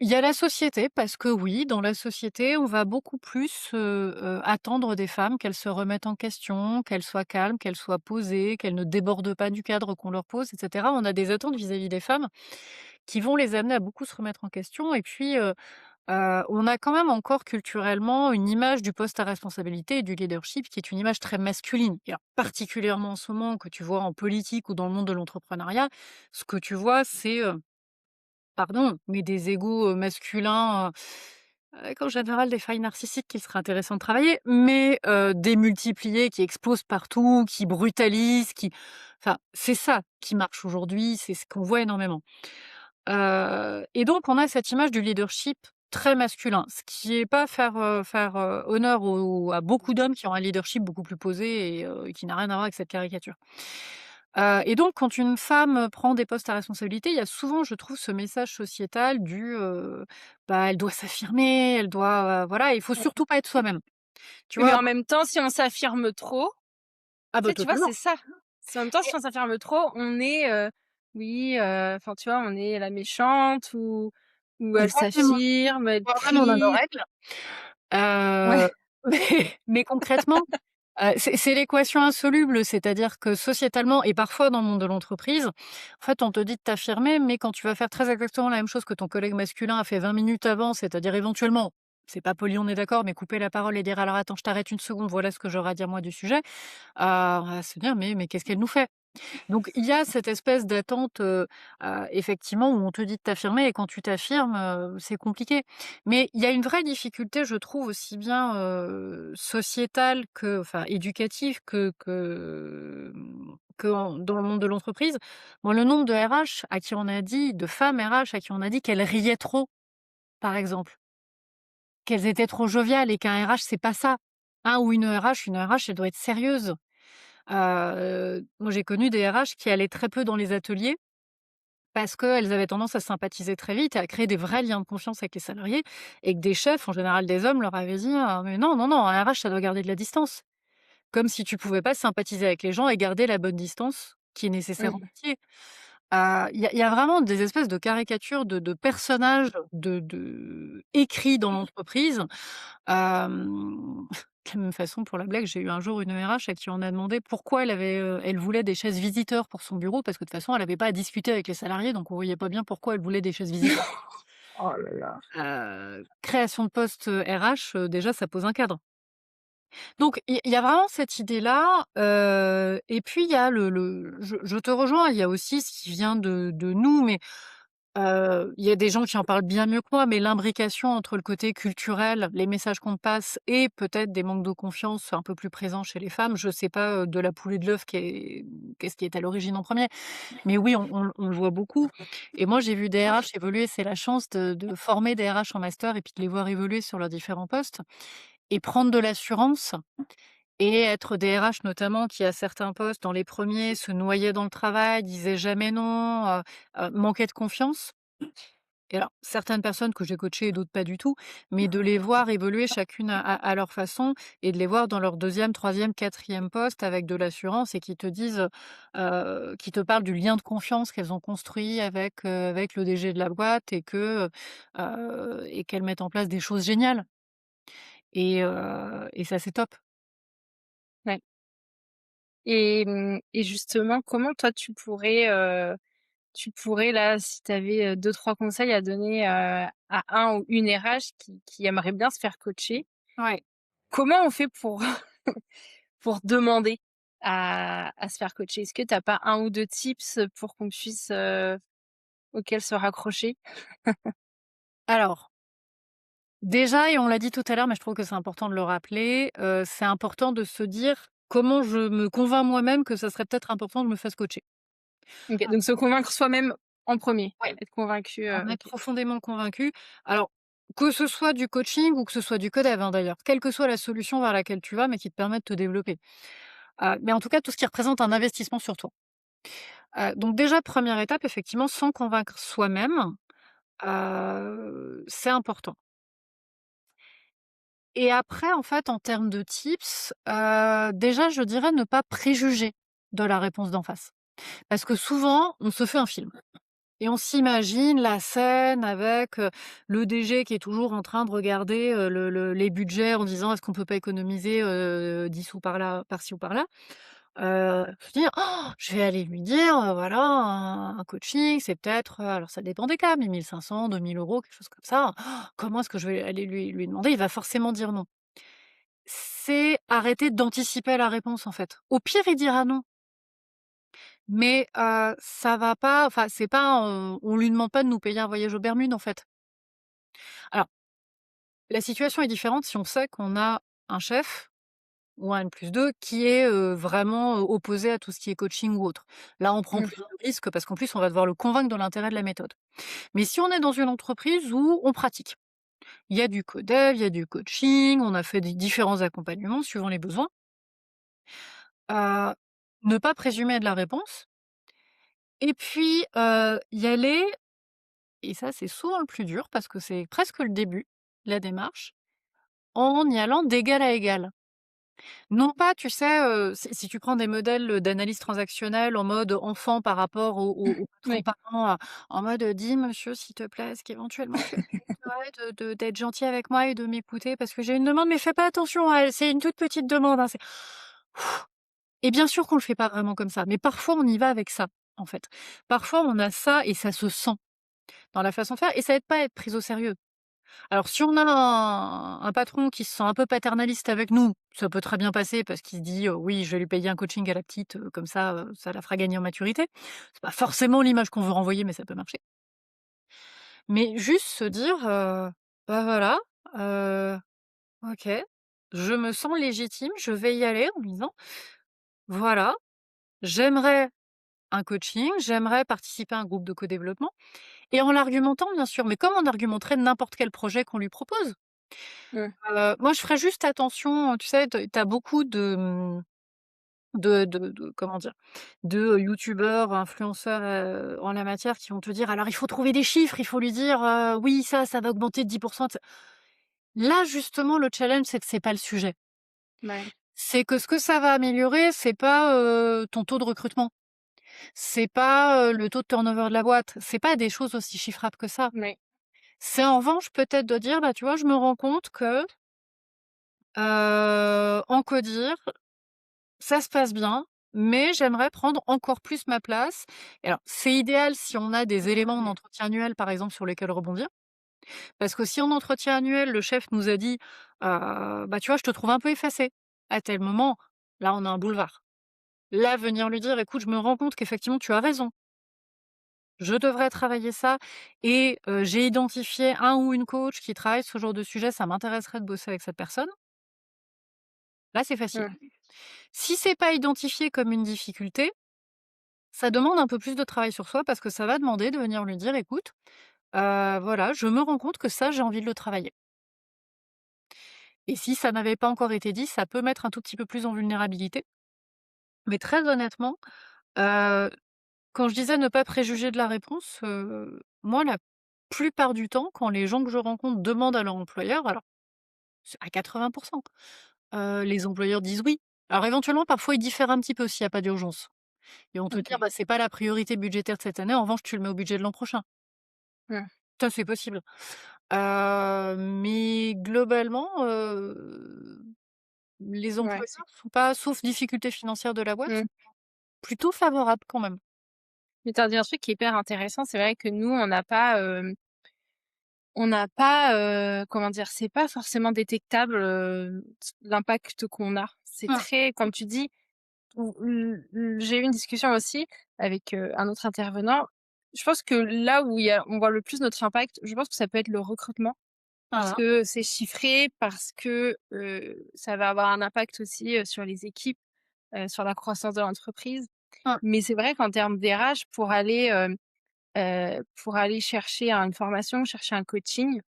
il y a la société parce que oui, dans la société, on va beaucoup plus, attendre des femmes qu'elles se remettent en question, qu'elles soient calmes, qu'elles soient posées, qu'elles ne débordent pas du cadre qu'on leur pose et cetera. On a des attentes vis-à-vis des femmes qui vont les amener à beaucoup se remettre en question et puis, on a quand même encore culturellement une image du poste à responsabilité et du leadership qui est une image très masculine et alors particulièrement en ce moment que tu vois en politique ou dans le monde de l'entrepreneuriat, ce que tu vois c'est, pardon, mais des égos, masculins, avec en général des failles narcissiques qu'il serait intéressant de travailler, mais démultipliés, qui explosent partout, qui brutalisent, qui enfin, c'est ça qui marche aujourd'hui, c'est ce qu'on voit énormément. Et donc on a cette image du leadership très masculin, ce qui est pas faire honneur à beaucoup d'hommes qui ont un leadership beaucoup plus posé et qui n'a rien à voir avec cette caricature. Et donc quand une femme prend des postes à responsabilité, il y a souvent, je trouve, ce message sociétal bah, elle doit s'affirmer, elle doit, voilà, il faut Mmh. surtout pas être soi-même. Tu Oui, mais vois? en même temps, si on s'affirme trop, Ah tu bah, sais, tu vois, c'est totalement. ça. Si en même temps, Et si on s'affirme trop, on est, oui, enfin, tu vois, on est la méchante ou elle exactement, s'affirme, elle soi-même on a nos prie. règles. Ouais. Mais concrètement, c'est l'équation insoluble, c'est-à-dire que sociétalement et parfois dans le monde de l'entreprise, en fait, on te dit de t'affirmer, mais quand tu vas faire très exactement la même chose que ton collègue masculin a fait 20 minutes avant, c'est-à-dire éventuellement, c'est pas poli, on est d'accord, mais couper la parole et dire: «Alors attends, je t'arrête une seconde, voilà ce que j'aurais à dire moi du sujet», on va se dire: «Mais qu'est-ce qu'elle nous fait?» Donc il y a cette espèce d'attente, effectivement où on te dit de t'affirmer et quand tu t'affirmes, c'est compliqué. Mais il y a une vraie difficulté, je trouve, aussi bien, sociétale que enfin éducative dans le monde de l'entreprise. Moi, le nombre de RH à qui on a dit de femmes RH à qui on a dit qu'elles riaient trop, par exemple, qu'elles étaient trop joviales et qu'un RH c'est pas ça. Hein, ou une RH elle doit être sérieuse. Moi j'ai connu des RH qui allaient très peu dans les ateliers parce qu'elles avaient tendance à sympathiser très vite et à créer des vrais liens de confiance avec les salariés et que des chefs, en général des hommes, leur avaient dit: «Ah mais non, non, non, un RH ça doit garder de la distance». Comme si tu pouvais pas sympathiser avec les gens et garder la bonne distance qui est nécessaire en Mmh. métier. Il y a vraiment des espèces de caricatures de personnages écrits dans l'entreprise. Hem De la même façon, pour la blague, j'ai eu un jour une RH à qui on a demandé pourquoi elle voulait des chaises visiteurs pour son bureau, parce que de toute façon, elle avait pas à discuter avec les salariés, donc on voyait pas bien pourquoi elle voulait des chaises visiteurs. Oh là là. Création de poste, RH, déjà ça pose un cadre. Donc il y a vraiment cette idée-là, et puis il y a le je te rejoins, il y a aussi ce qui vient de nous, mais il y a des gens qui en parlent bien mieux que moi, mais l'imbrication entre le côté culturel, les messages qu'on te passe et peut-être des manques de confiance un peu plus présents chez les femmes. Je sais pas, de la poule et de l'œuf qu'est-ce qui est à l'origine en premier, mais oui, on le voit beaucoup et moi j'ai vu des RH évoluer, c'est la chance de former des RH en master et puis de les voir évoluer sur leurs différents postes et prendre de l'assurance et être des RH notamment qui, à certains postes, dans les premiers, se noyaient dans le travail, disaient jamais non, manquaient de confiance. Et alors, certaines personnes que j'ai coachées et d'autres pas du tout, mais de les voir évoluer chacune à leur façon et de les voir dans leur deuxième, troisième, quatrième poste avec de l'assurance et qui te disent, qui te parlent du lien de confiance qu'elles ont construit avec le DG de la boîte et qu'elles mettent en place des choses géniales et ça, c'est top. Ouais. Et justement, comment toi tu pourrais là, si tu avais, 2-3 conseils à donner, à un ou une RH qui aimerait bien se faire coacher, Ouais. comment on fait pour pour demander à se faire coacher? Est-ce que tu as pas un ou 2 tips, pour qu'on puisse, auxquels se raccrocher? Alors, déjà et on l'a dit tout à l'heure, mais je trouve que c'est important de le rappeler, c'est important de se dire: «Comment je me convainc moi-même que ça serait peut-être important que je me fasse coacher?» OK, donc se convaincre soi-même en premier, Ouais. être convaincu, En être OK. profondément convaincu. Alors, que ce soit du coaching ou que ce soit du codev, hein, d'ailleurs, quelle que soit la solution vers laquelle tu vas, mais qui te permet de te développer. Mais en tout cas, tout ce qui représente un investissement sur toi. Donc déjà, première étape, effectivement, sans convaincre soi-même, c'est important. Et après, en fait, en termes de tips, déjà, je dirais ne pas préjuger de la réponse d'en face. Parce que souvent, on se fait un film. Et on s'imagine la scène avec, le DG qui est toujours en train de regarder, les budgets en disant: «Est-ce qu'on peut pas économiser, 10 sous par là par-ci ou par-là?» Se dire: «Oh, je vais aller lui dire, voilà, un coaching, c'est peut-être, alors ça dépend des cas, mais 1 500-2 000 €, quelque chose comme ça. Oh, comment est-ce que je vais aller lui demander?» Il va forcément dire non. C'est arrêter d'anticiper la réponse, en fait. Au pire, il dira non. Mais, ça va pas enfin, c'est pas, on lui demande pas de nous payer un voyage aux Bermudes, en fait. Alors, la situation est différente si on sait qu'on a un chef ou un N+2 qui est, vraiment, opposé à tout ce qui est coaching ou autre. Là, on prend Mmh. plus de risques parce qu'en plus, on va devoir le convaincre de l'intérêt de la méthode. Mais si on est dans une entreprise où on pratique, il y a du codev, il y a du coaching, on a fait des différents accompagnements suivant les besoins, heu, ne pas présumer de la réponse et puis, y aller. Et ça, c'est souvent le plus dur parce que c'est presque le début, la démarche, en y allant d'égal à égal. Non pas, tu sais, si tu prends des modèles, d'analyse transactionnelle en mode enfant par rapport au patron Oui. parent, en mode: «Dis monsieur s'il te plaît, est-ce qu'éventuellement tu accepterais de d'être gentil avec moi et de m'écouter parce que j'ai une demande, mais fais pas attention à elle, c'est une toute petite demande, hein, c'est» et bien sûr qu'on le fait pas vraiment comme ça, mais parfois on y va avec ça, en fait. Parfois on a ça et ça se sent dans la façon de faire et ça aide pas à être pris au sérieux. Alors si on a un patron qui se sent un peu paternaliste avec nous, ça peut très bien passer parce qu'il se dit: «Oui, je vais lui payer un coaching à la petite, comme ça la fera gagner en maturité». C'est pas forcément l'image qu'on veut renvoyer, mais ça peut marcher. Mais juste se dire, «Bah, voilà, heu, OK, je me sens légitime, je vais y aller», en lui disant: «Voilà, j'aimerais un coaching, j'aimerais participer à un groupe de co-développement» et en l'argumentant bien sûr, mais comme on argumenterait n'importe quel projet qu'on lui propose. Mmh. Moi, je ferais juste attention, tu sais, tu as beaucoup de comment dire? De youtubeurs, influenceurs, en la matière qui vont te dire: «Alors il faut trouver des chiffres, il faut lui dire, oui ça va augmenter de 10%. Là, justement, le challenge, c'est que c'est pas le sujet. Ouais. C'est que ce que ça va améliorer, c'est pas, ton taux de recrutement, c'est pas, le taux de turnover de la boîte, c'est pas des choses aussi chiffrables que ça. Ouais. C'est en revanche peut-être de dire: «Bah, tu vois, je me rends compte que Encodir, ça se passe bien, mais j'aimerais prendre encore plus ma place. Et alors, c'est idéal si on a des éléments en entretien annuel, par exemple, sur lesquels rebondir. Parce que si en entretien annuel, le chef nous a dit: «Bah, tu vois, je te trouve un peu effacé à tel moment», là, on a un boulevard. Là, venir lui dire: «Écoute, je me rends compte qu'effectivement tu as raison, je devrais travailler ça et j'ai identifié un ou une coach qui travaille ce genre de sujet, ça m'intéresserait de bosser avec cette personne». Là, c'est facile. Mmh. Si c'est pas identifié comme une difficulté, ça demande un peu plus de travail sur soi parce que ça va demander de venir lui dire: «Écoute, voilà, je me rends compte que ça, j'ai envie de le travailler». Et si ça n'avait pas encore été dit, ça peut mettre un tout petit peu plus en vulnérabilité. Mais très honnêtement, heu, quand je disais ne pas préjuger de la réponse, moi, la plupart du temps, quand les gens que je rencontre demandent à leur employeur, alors c'est à 80, les employeurs disent «oui». Alors éventuellement, parfois, ils diffèrent un petit peu s'il y a pas d'urgence. Ils vont te dire: OK. «Bah, c'est pas la priorité budgétaire de cette année, en revanche, tu le mets au budget de l'an prochain». Mmh. Ça, c'est possible. Mais globalement, les Ouais, employeurs c'est sont pas, sauf difficultés financières de la boîte, mmh. sont plutôt favorables quand même. Mais tu as dit un truc qui est hyper intéressant. C'est vrai que nous, on n'a pas, comment dire? C'est pas forcément détectable, l'impact qu'on a. C'est Mmh, très comme tu dis, ou j'ai eu une discussion aussi avec, un autre intervenant. Je pense que là où on voit le plus notre impact, je pense que ça peut être le recrutement. Parce voilà. que c'est chiffré, parce que, ça va avoir un impact aussi, sur les équipes, sur la croissance de l'entreprise. Mmh, Mais c'est vrai qu'en termes d'RH, pour aller chercher une formation, chercher un coaching,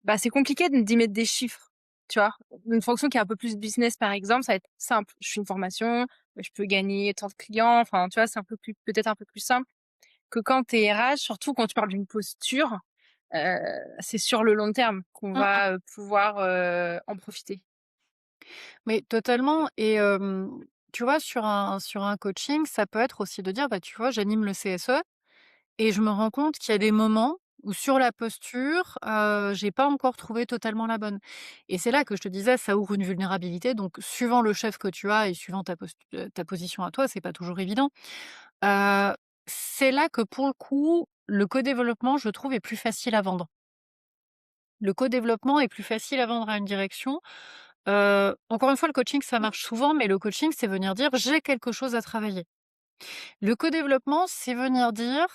bah, c'est compliqué d'y mettre des chiffres, tu vois? Une fonction qui est un peu plus business, par exemple, ça va être simple. Je fais une formation, je peux gagner tant de clients, enfin, tu vois? C'est un peu plus peut-être un peu plus simple que quand tu es RH, surtout quand tu parles d'une posture, heu, c'est sur le long terme qu'on mmh mh. va, pouvoir, en profiter. Mais totalement. Et tu vois, sur un coaching, ça peut être aussi de dire: «Bah, tu vois, j'anime le CSE et je me rends compte qu'il y a des moments où sur la posture, j'ai pas encore trouvé totalement la bonne». Et c'est là que je te disais, ça ouvre une vulnérabilité, donc suivant le chef que tu as et suivant ta position à toi, c'est pas toujours évident. Heu, c'est là que pour le coup, le co-développement, je trouve, est plus facile à vendre. Le co-développement est plus facile à vendre à une direction. Encore une fois, le coaching, ça marche souvent, mais le coaching, c'est venir dire: «J'ai quelque chose à travailler». Le co-développement, c'est venir dire,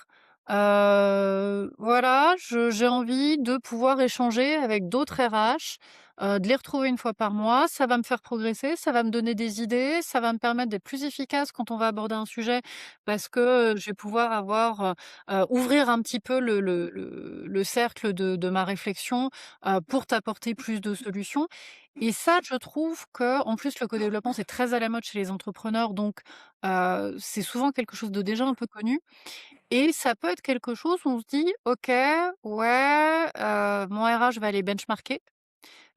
voilà, je j'ai envie de pouvoir échanger avec d'autres RH, de les retrouver une fois par mois. Ça va me faire progresser, ça va me donner des idées, ça va me permettre d'être plus efficace quand on va aborder un sujet parce que, je vais pouvoir avoir, ouvrir un petit peu le cercle de ma réflexion, pour t'apporter plus de solutions. Et ça, je trouve que en plus, le co-développement, c'est très à la mode chez les entrepreneurs, donc c'est souvent quelque chose de déjà un peu connu et ça peut être quelque chose où on se dit: «OK, ouais, mon RH va aller benchmarker,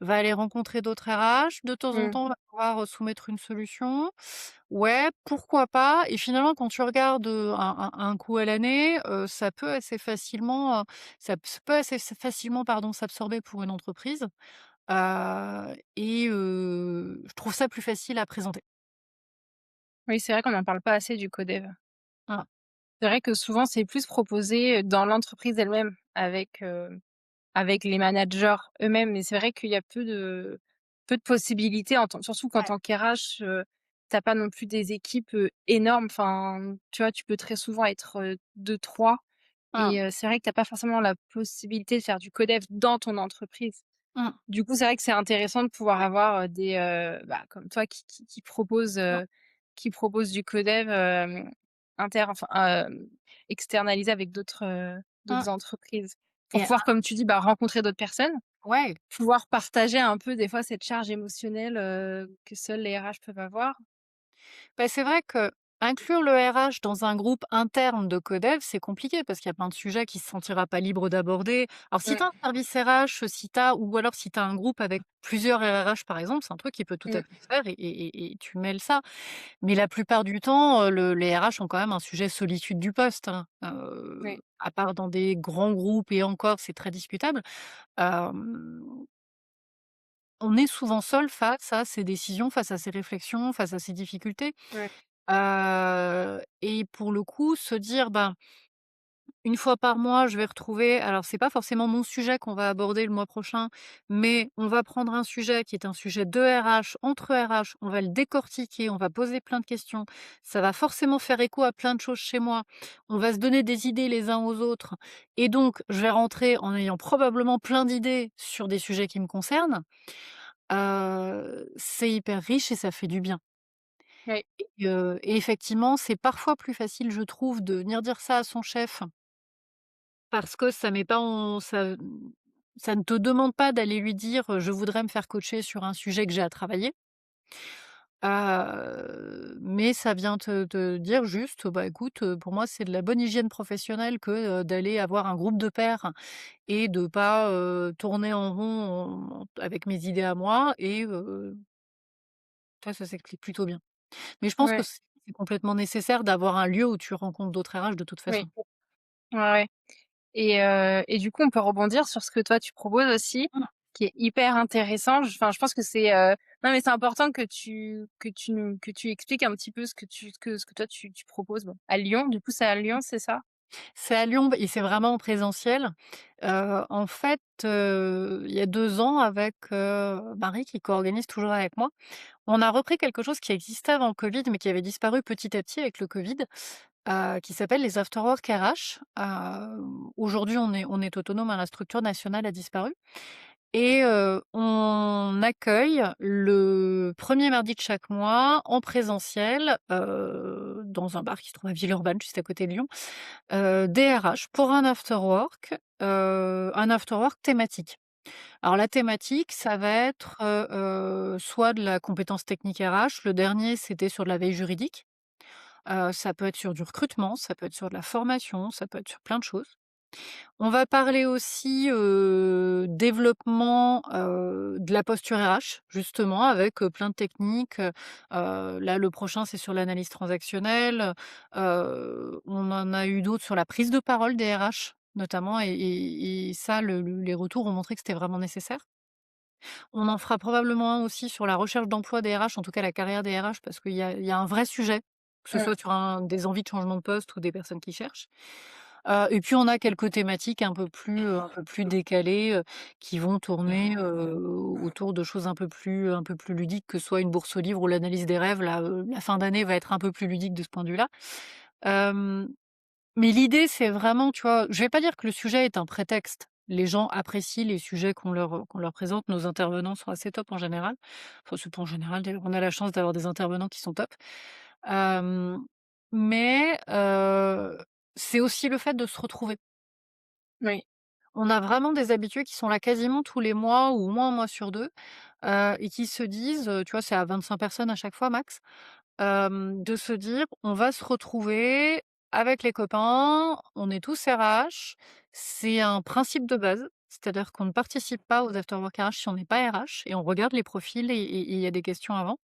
va aller rencontrer d'autres RH, de temps en Mmh. temps, va pouvoir, soumettre une solution. Ouais, pourquoi pas?» Et finalement, quand tu regardes, un coût à l'année, ça peut assez facilement, pardon, s'absorber pour une entreprise, et je trouve ça plus facile à présenter. Oui, c'est vrai qu'on n'en parle pas assez du codev. Voilà. C'est vrai que souvent, c'est plus proposé, dans l'entreprise elle-même avec les managers eux-mêmes, mais c'est vrai qu'il y a peu de possibilités en tant surtout qu'en Ouais. tant qu'RH, tu pas non plus des équipes, énormes. Enfin, tu vois, tu peux très souvent être, 2-3 Mmh. et c'est vrai que t'as pas forcément la possibilité de faire du codev dans ton entreprise. Mmh. Du coup, c'est vrai que c'est intéressant de pouvoir Ouais. avoir, bah, comme toi qui proposent, Mmh. du codev, enfin, externalisé avec Mmh. d'autres entreprises. Pour Et pouvoir, comme tu dis, bah, rencontrer d'autres personnes, ouais. pouvoir partager un peu des fois cette charge émotionnelle, que seuls les RH peuvent avoir. Bah, c'est vrai que inclure le RH dans un groupe interne de codev, c'est compliqué parce qu'il y a plein de sujets qu'il se sentira pas libre d'aborder. Alors si tu as un Mmh, service RH, si tu as ou alors si tu as un groupe avec plusieurs RH par exemple, c'est un truc qui peut tout à mmh, fait se faire et tu mêles ça. Mais la plupart du temps, les RH ont quand même un sujet solitude du poste, hein, oui. à part dans des grands groupes et encore c'est très discutable. Hem on est souvent seul face à ces décisions, face à ces réflexions, face à ces difficultés. Ouais. Et pour le coup, se dire: «Ben, une fois par mois, je vais retrouver», alors c'est pas forcément mon sujet qu'on va aborder le mois prochain, mais on va prendre un sujet qui est un sujet de RH, entre RH, on va le décortiquer, on va poser plein de questions. Ça va forcément faire écho à plein de choses chez moi. On va se donner des idées les uns aux autres et donc je vais rentrer en ayant probablement plein d'idées sur des sujets qui me concernent. C'est hyper riche et ça fait du bien. Oui. Et effectivement, c'est parfois plus facile, je trouve, de venir dire ça à son chef parce que ça met pas en ça ça ne te demande pas d'aller lui dire, «Je voudrais me faire coacher sur un sujet que j'ai à travailler». Mais ça vient te dire juste: «Bah, écoute, pour moi, c'est de la bonne hygiène professionnelle que, d'aller avoir un groupe de pairs et de pas, tourner en rond avec mes idées à moi» et ça s'explique plutôt bien. Mais je pense que Ouais. c'est complètement nécessaire d'avoir un lieu où tu rencontres d'autres RH de toute Oui. façon. Ouais, ouais. Et du coup, on peut rebondir sur ce que toi tu proposes aussi, Mmh. qui est hyper intéressant. Enfin, je pense que non, mais c'est important que tu expliques un petit peu ce que toi tu proposes. Bon, à Lyon, du coup, c'est à Lyon, c'est ça? C'est à Lyon et c'est vraiment en présentiel. En fait, il y a 2 ans avec, Marie qui co-organise toujours avec moi, on a repris quelque chose qui existait avant le covid, mais qui avait disparu petit à petit avec le covid, qui s'appelle les after work RH. Aujourd'hui, on est autonome, hein, la structure nationale a disparu et on accueille le premier mardi de chaque mois en présentiel, dans un bar qui se trouve à Villeurbanne, juste à côté de Lyon, des RH pour un after work thématique. Alors la thématique, ça va être, soit de la compétence technique RH, le dernier c'était sur de la veille juridique, ça peut être sur du recrutement, ça peut être sur de la formation, ça peut être sur plein de choses. On va parler aussi, développement, de la posture RH justement avec, plein de techniques, là le prochain c'est sur l'analyse transactionnelle, on en a eu d'autres sur la prise de parole des RH notamment et ça les retours ont montré que c'était vraiment nécessaire. On en fera probablement un aussi sur la recherche d'emploi des RH, en tout cas la carrière des RH parce qu'il y a un vrai sujet, que ce Mmh. soit sur des envies de changement de poste ou des personnes qui cherchent. Et puis on a quelques thématiques un peu plus décalées, qui vont tourner, autour de choses un peu plus ludiques, que ce soit une bourse aux livres ou l'analyse des rêves. Là, la fin d'année va être un peu plus ludique de ce point de vue-là. Hem, mais l'idée, c'est vraiment, tu vois, je vais pas dire que le sujet est un prétexte. Les gens apprécient les sujets qu'on leur présente. Nos intervenants sont assez top en général. Enfin, c'est pas en général d'ailleurs, on a la chance d'avoir des intervenants qui sont top. Hem, mais c'est aussi le fait de se retrouver. Oui. On a vraiment des habitués qui sont là quasiment tous les mois ou au moins 1 mois sur 2, et qui se disent, tu vois, c'est à 25 personnes à chaque fois max, de se dire: «On va se retrouver avec les copains, on est tous RH». C'est un principe de base, c'est-à-dire qu'on ne participe pas aux after work RH si on n'est pas RH et on regarde les profils et il y a des questions avant.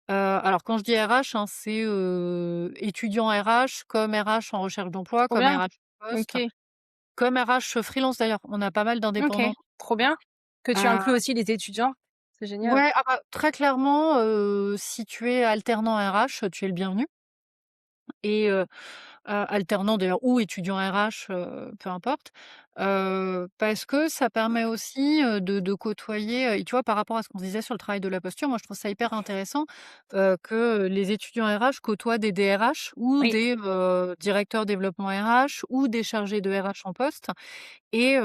Alors quand je dis RH, hein, c'est, étudiant RH, comme RH en recherche d'emploi, Trop comme bien. RH poste, OK. comme RH freelance d'ailleurs. On a pas mal OK. d'indépendants. Trop bien. Que tu inclues Heu, aussi les étudiants. C'est génial. ouais, ah bah, très clairement, si tu es alternant RH, tu es le bienvenu et alternant d'ailleurs ou étudiant RH, peu importe, parce que ça permet aussi, de côtoyer, et tu vois, par rapport à ce qu'on se disait sur le travail de la posture, moi je trouve ça hyper intéressant, que les étudiants RH côtoient des DRH ou Oui. des, directeurs développement RH ou des chargés de RH en poste. Et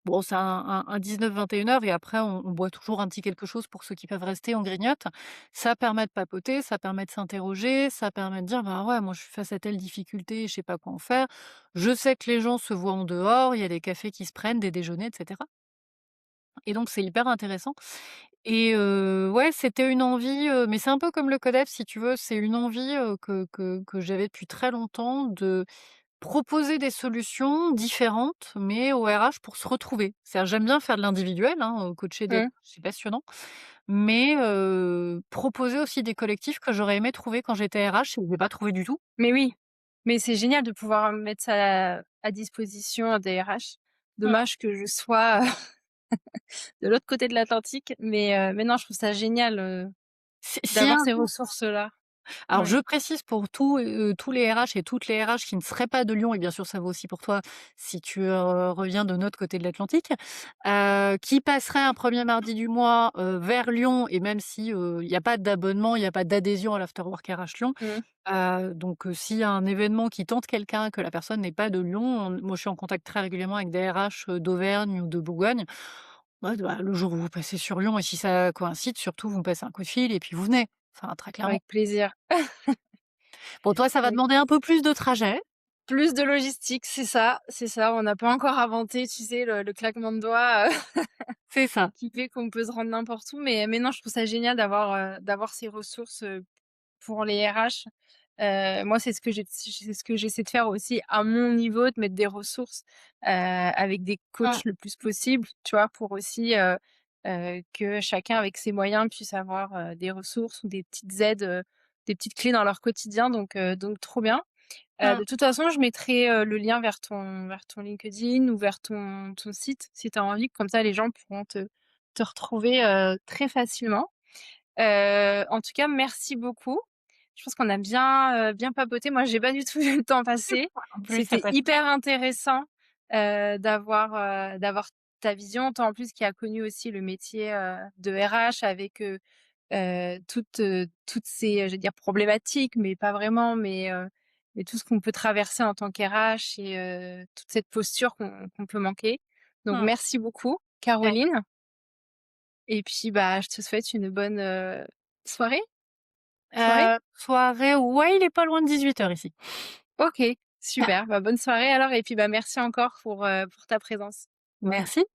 bon, c'est un 19-21 heures et après on boit toujours un petit quelque chose pour ceux qui peuvent rester, on grignote. Ça permet de papoter, ça permet de s'interroger, ça permet de dire: «Bah, ouais, moi je suis face à telle difficulté, je sais pas quoi en faire». Je sais que les gens se voient en dehors, il y a des cafés qui se prennent, des déjeuners et cetera et donc c'est hyper intéressant et ouais, c'était une envie, mais c'est un peu comme le Codef si tu veux, c'est une envie, que j'avais depuis très longtemps de proposer des solutions différentes, mais au RH pour se retrouver. C'est-à-dire j'aime bien faire de l'individuel, hein, coacher des Mmh. c'est passionnant, mais proposer aussi des collectifs que j'aurais aimé trouver quand j'étais RH et que j'ai pas trouvé du tout. Mais oui. Mais c'est génial de pouvoir mettre ça à disposition des RH. Mmh. Dommage que je sois de l'autre côté de l'Atlantique. Mais non, je trouve ça génial, Si d'avoir un ces jour ressources-là. Alors Ouais, je précise pour tous les RH et toutes les RH qui ne seraient pas de Lyon et bien sûr ça vaut aussi pour toi si tu, reviens de notre côté de l'Atlantique, qui passeraient un premier mardi du mois, vers Lyon et même si, il y a pas d'abonnement, il y a pas d'adhésion à l'Afterwork RH Lyon, mmh, donc s'il y a un événement qui tente quelqu'un, que la personne n'est pas de Lyon, moi je suis en contact très régulièrement avec des RH, d'Auvergne ou de Bourgogne. Ouais, bah, le jour où vous passez sur Lyon et si ça coïncide, surtout vous me passez un coup de fil et puis vous venez, enfin très clairement. avec plaisir. Bon, toi, ça va Avec demander un peu plus de trajet. plus de logistique, c'est ça. On n'a pas encore inventé, tu sais, le claquement de doigts, C'est ça. qui fait qu'on peut se rendre n'importe où. Mais non, je trouve ça génial d'avoir ces ressources, pour les RH. Moi, c'est ce que j'essaie de faire aussi à mon niveau, de mettre des ressources, avec des Mmh, coachs le plus possible, tu vois? Pour aussi, que chacun avec ses moyens puisse avoir, des ressources ou des petites aides, des petites clés dans leur quotidien donc trop bien. mmh. De toute façon, je mettrai, le lien vers ton LinkedIn ou vers ton site si tu as envie, comme ça les gens pourront te retrouver, très facilement. En tout cas, merci beaucoup. Je pense qu'on a bien papoté. Moi, j'ai pas du tout vu le temps passer. En plus, ça C'était passe vite. hyper intéressant, d'avoir ta vision. Toi, en plus, qui a connu aussi le métier, de RH avec, toutes ces, je vais dire problématiques, mais pas vraiment, mais tout ce qu'on peut traverser en tant qu'RH et toute cette posture qu'on peut manquer. Donc Mmh. merci beaucoup, Ouais. Caroline et puis, bah, je te souhaite une bonne, soirée? Soirée? Soirée, ouais, il est pas loin de 18 heures ici. OK, super, bah, bonne soirée alors et puis, bah, merci encore pour ta présence. Merci.